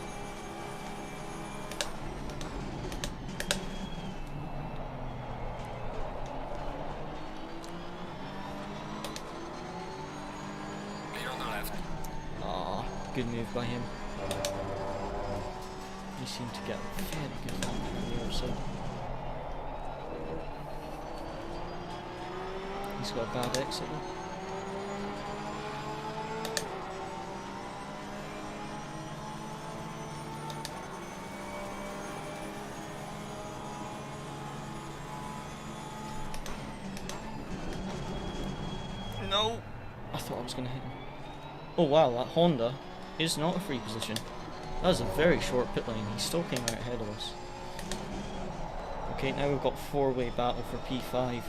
Clear on the left. Ah, good move by him. He seemed to get a very good line from the other side. He's got a bad exit though. No! I thought I was going to hit him. Oh wow, that Honda is not a free position. That was a very short pit lane. He still came out ahead of us. Okay, now we've got four-way battle for P5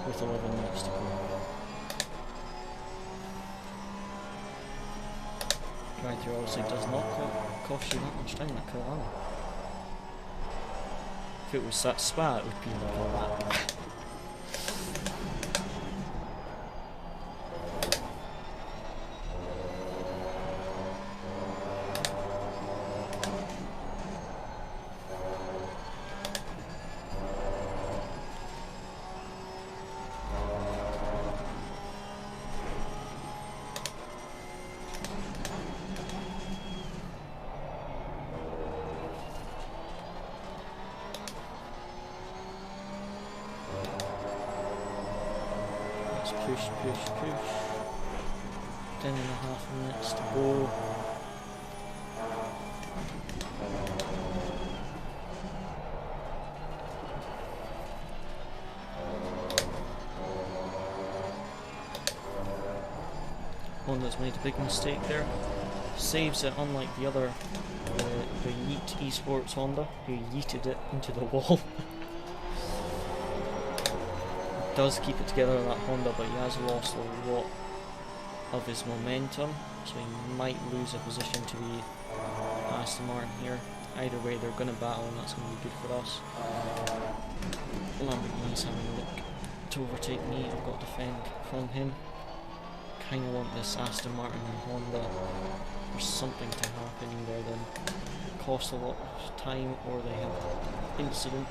with 11 minutes to go. Drive-through obviously does not cost you that much time at Kalala. If it was that Spa, it would be like a lap. Push, push, push. 10.5 minutes to go. Honda's made a big mistake there. Saves it, unlike the other, the Yeet Esports Honda, who yeeted it into the wall. Does keep it together, that Honda, but he has lost a lot of his momentum, so he might lose a position to the Aston Martin here. Either way, they're going to battle, and that's going to be good for us. Lamborghini's having a look to overtake me. I've got to defend from him. Kind of want this Aston Martin and Honda for something to happen, either then cost a lot of time or they have incident.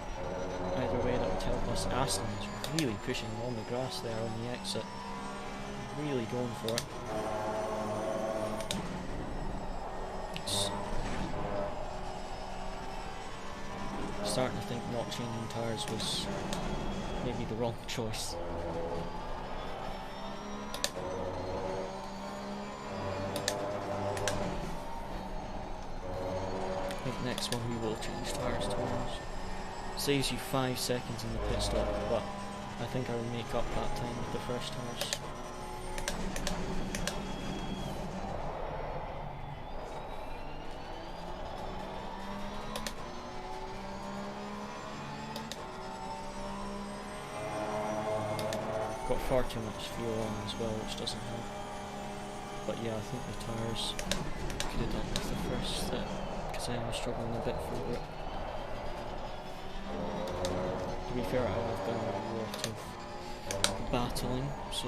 Either way, that would help us. Aston is really pushing on the grass there on the exit. Really going for it. Starting to think not changing tyres was maybe the wrong choice. I think next one we will change tyres to orange. Saves you 5 seconds in the pit stop, but I think I will make up that time with the fresh tyres. Got far too much fuel on as well, which doesn't help. But yeah, I think the tyres could have done with the first step, because I am struggling a bit for grip. To be fair, I have done a lot of battling, so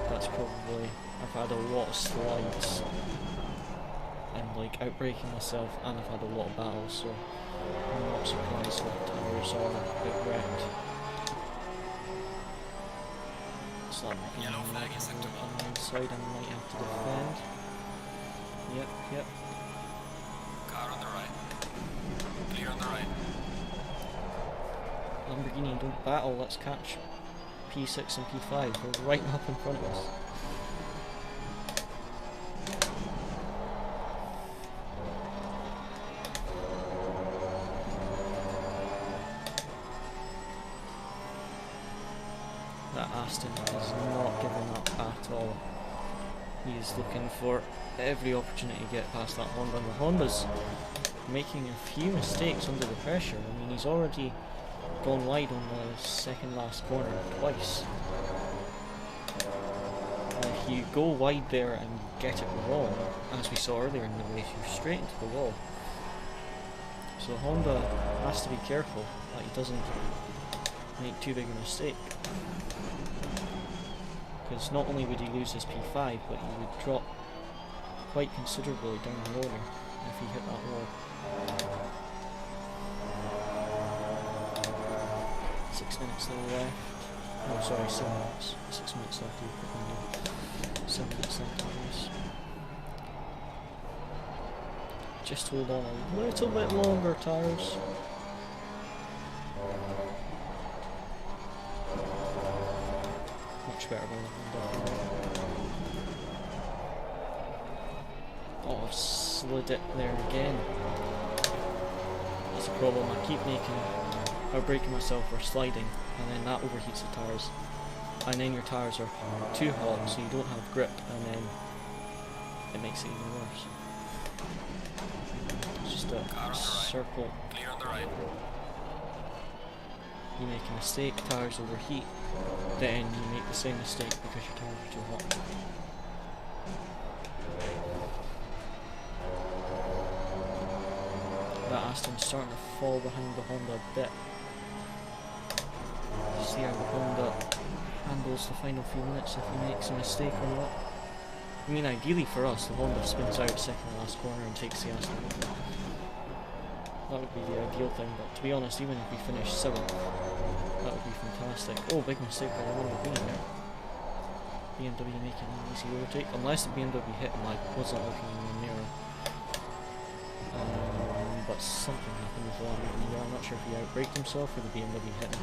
that's probably, I've had a lot of slides and like outbraking myself, and I've had a lot of battles, so I'm not surprised that tyres are a bit wrecked. So I'm Yellow flag is on the inside, I might have to defend. Yep. Car on the right. Clear on the right. Lamborghini, don't battle, let's catch P6 and P5, they're right up in front of us. That Aston is not giving up at all. He is looking for every opportunity to get past that Honda, and the Honda's making a few mistakes under the pressure. I mean, he's already gone wide on the second last corner twice. And if you go wide there and get it wrong, as we saw earlier in the race, you're straight into the wall. So Honda has to be careful that he doesn't make too big a mistake. Because not only would he lose his P5, but he would drop quite considerably down the order if he hit that wall. 6 minutes left. Oh, sorry, 7 minutes. 6 minutes left. 7 minutes left of the race. Just hold on a little bit longer, tyres. Much better than Honda. Oh, I've slid it there again. That's a problem. I keep breaking myself or sliding, and then that overheats the tyres. and then your tyres are too hot, so you don't have grip, and then it makes it even worse. It's just a circle. Clear on the right. You make a mistake, tyres overheat, then you make the same mistake because your tyres are too hot. That Aston's starting to fall behind the Honda a bit. See how the Honda handles the final few minutes if he makes a mistake or not. I mean, ideally for us, the Honda spins out second to last corner and takes the Aston. That would be the ideal thing, but to be honest, even if we finish 7th, that would be fantastic. Oh, big mistake by the Lamborghini there. BMW making an easy overtake, unless the BMW hit him. I wasn't looking in the mirror. But something happened with the Lamborghini. I'm not sure if he outbraked himself or the BMW hit him.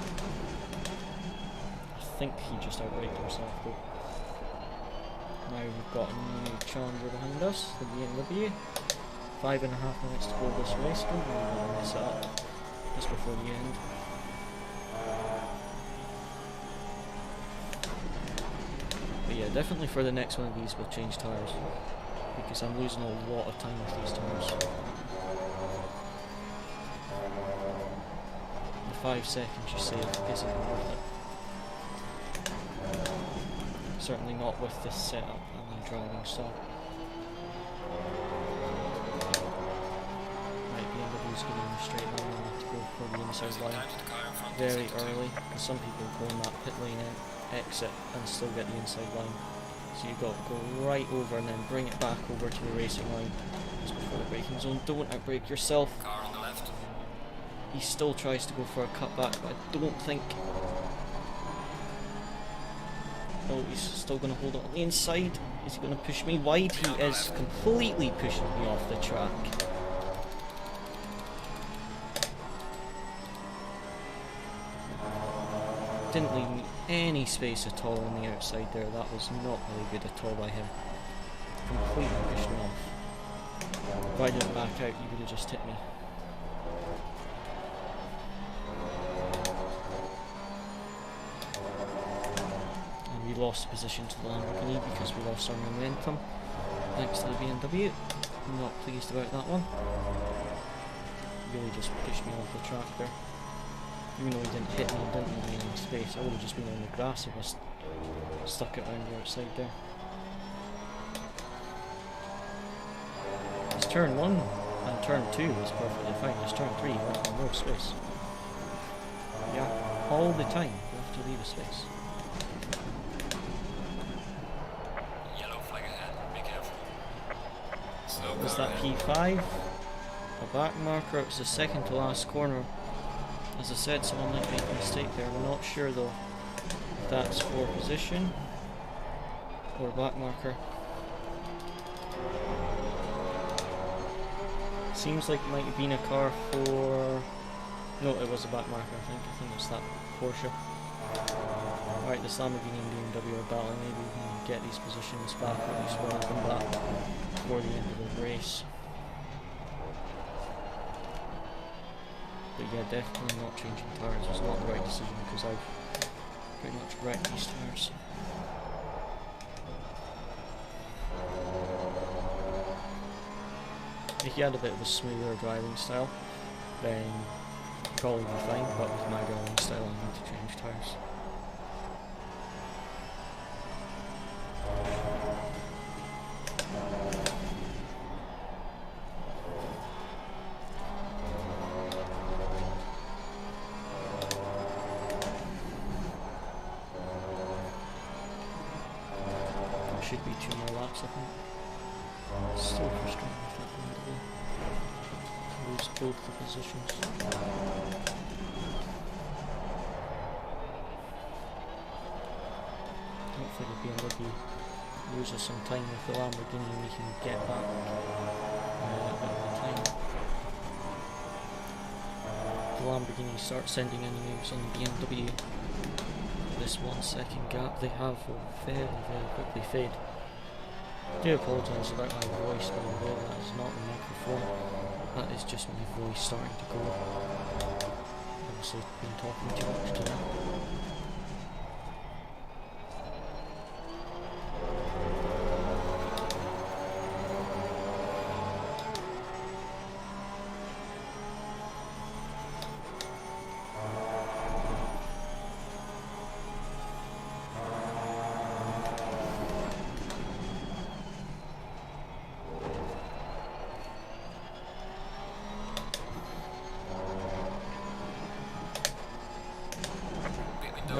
I think he just outbraked himself though. Now we've got a new challenger behind us, the BMW. 5.5 minutes to go this race. Don't really want to mess it up just before the end. But yeah, definitely for the next one of these we'll change tyres, because I'm losing a lot of time with these tyres. The 5 seconds you save isn't worth it. Certainly not with this setup and my driving style. Right, BMW's getting in a straight line. I have to go for the inside line very early, because some people go in that pit lane and exit and still get the inside line. So you've got to go right over and then bring it back over to the racing line just before the braking zone. Don't outbrake yourself. Car on the left. He still tries to go for a cutback, but I don't think... Oh, he's still going to hold it on the inside. Is he going to push me wide? He is completely pushing me off the track. Didn't leave me any space at all on the outside there. That was not really good at all by him. Completely pushed me off. If I didn't back out, he would have just hit me. We lost position to the Lamborghini because we lost our momentum thanks to the BMW. I'm not pleased about that one. Really just pushed me off the track there. Even though he didn't hit me and didn't leave me in space, I would have just been on the grass if I stuck it around the outside there. It's turn 1 and turn 2 is perfectly fine. It's turn 3, you have no space. Yeah, all the time you have to leave a space. Was that P5? A back marker. It was the second to last corner. As I said, someone might make a mistake there. I'm not sure though if that's for position or back marker. Seems like it might have been a car for... No, it was a back marker, I think. I think it's that Porsche. Alright, this Lamborghini and BMW are battling. Maybe we can get these positions back, or at least one of them back before the end of the race. But yeah, definitely not changing tyres. It's not the right decision because I've pretty much wrecked these tyres. If you had a bit of a smoother driving style, then you'd probably be fine, but with my driving style I need to change tyres. Should be 2 more laps, I think. Still frustrating with that one today. Lose both the positions. Hopefully the BMW loses some time with the Lamborghini and we can get back a bit of the time. The Lamborghini start sending any moves on the BMW. This 1 second gap they have will very, very quickly fade. I do apologise about my voice, by the way. That is not the microphone, that is just my voice starting to go. Obviously been talking too much today.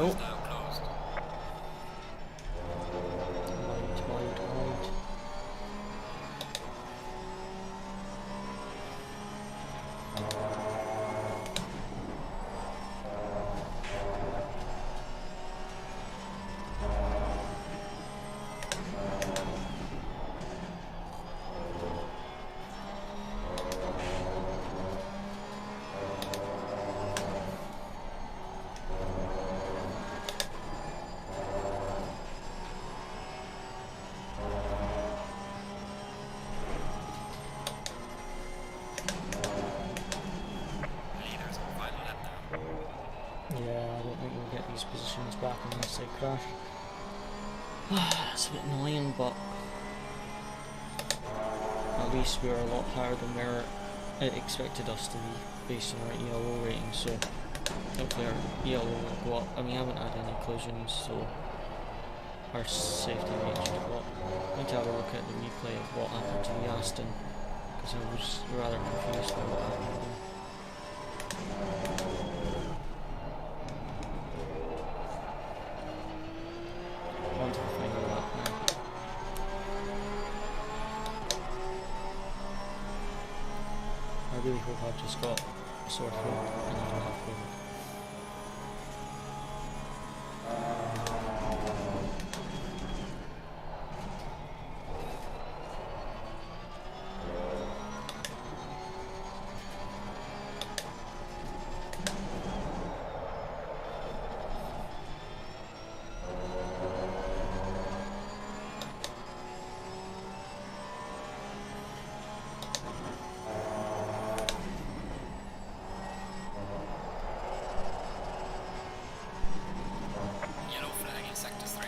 is now closed. Wide. Leaders on final lap now. Yeah, I don't think we'll get these positions back unless they crash. It's a bit annoying, but at least we're a lot higher than where it expected us to be based on our ELO rating, so hopefully our ELO will go up. And we haven't had any collisions, so our safety rate should go up. I need to have a look at the replay of what happened to the Aston, because I was rather confused by what happened to them. On to the final lap now. I really hope I've just got a sore throat and I don't have COVID. Yellow flag in sector 3.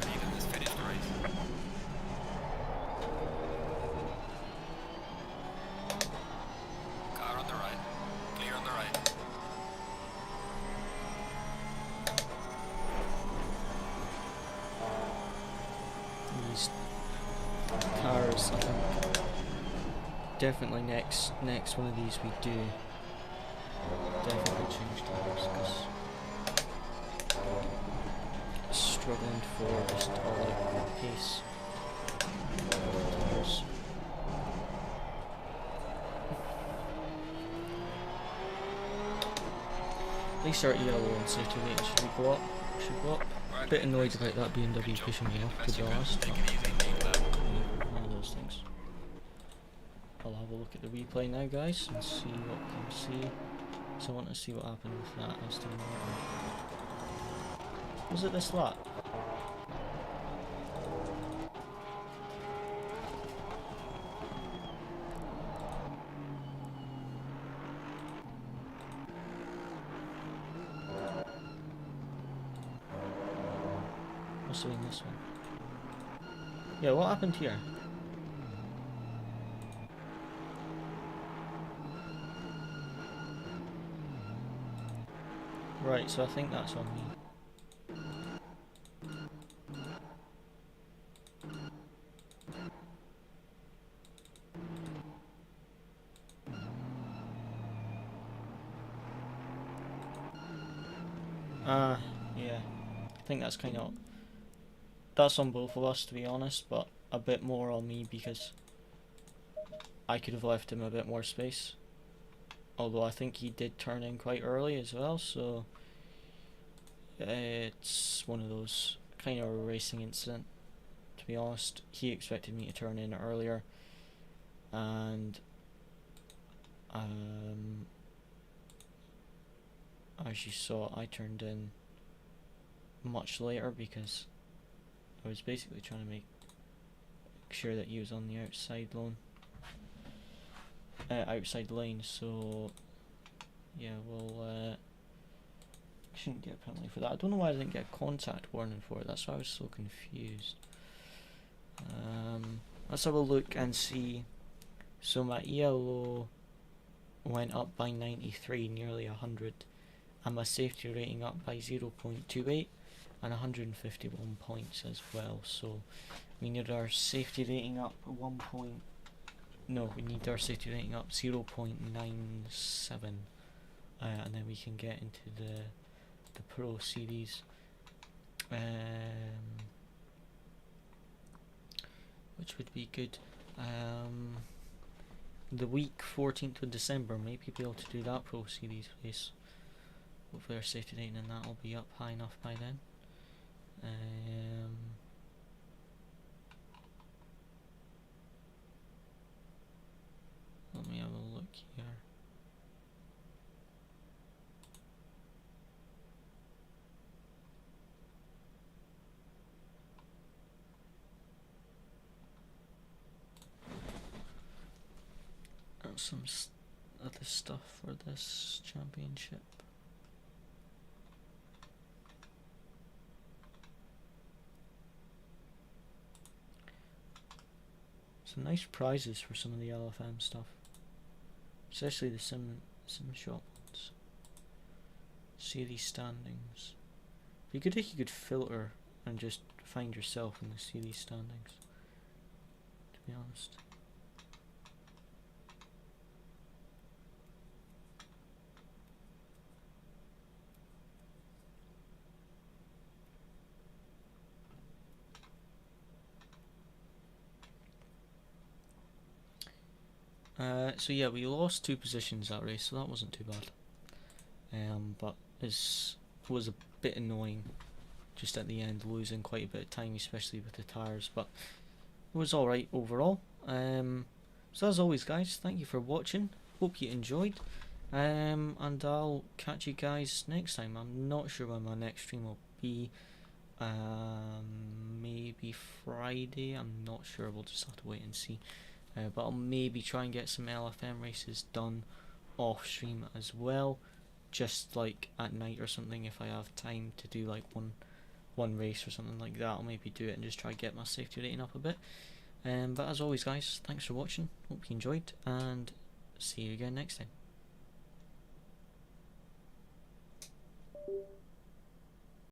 Leader has finished the race. Car on the right. Clear on the right. These cars, I think, definitely next one of these we do definitely change tires, because struggling for just all out pace tires. At least our ELO and safety rating should go up. A bit annoyed about that BMW pushing me off, to be honest. Take it easy, take lap. One of those things. I'll have a look at the replay now, guys, and see what we can see. So I want to see what happened with that Aston Martin. Was it this lap? Must have been this one. Yeah, what happened here? Right, so I think that's on me. Yeah. I think that's kind of... That's on both of us, to be honest, but a bit more on me because I could have left him a bit more space. Although I think he did turn in quite early as well, so it's one of those kind of a racing incident, to be honest. He expected me to turn in earlier, and as you saw, I turned in much later because I was basically trying to make sure that he was on the outside lane, so yeah, we'll shouldn't get a penalty for that. I don't know why I didn't get a contact warning for it, that's why I was so confused. Let's have a look and see. So my ELO went up by 93, nearly 100, and my safety rating up by 0.28 and 151 points as well. So we need our safety rating up we need our safety rating up 0.97, and then we can get into the Pro series, which would be good. The week 14th of December, maybe be able to do that Pro series race. Hopefully our safety rating and that will be up high enough by then. Let me have a look here. Some other stuff for this championship. Some nice prizes for some of the LFM stuff, especially the sim shop ones. Series standings. It'd be good if you could filter and just find yourself in the series standings, to be honest. So yeah, we lost 2 positions that race, so that wasn't too bad. But it was a bit annoying just at the end, losing quite a bit of time, especially with the tyres, but it was alright overall. So as always guys, thank you for watching, hope you enjoyed, and I'll catch you guys next time. I'm not sure when my next stream will be, maybe Friday, I'm not sure, we'll just have to wait and see. But I'll maybe try and get some LFM races done off stream as well, just like at night or something. If I have time to do like one race or something like that, I'll maybe do it and just try to get my safety rating up a bit. But as always guys, thanks for watching, hope you enjoyed, and see you again next time.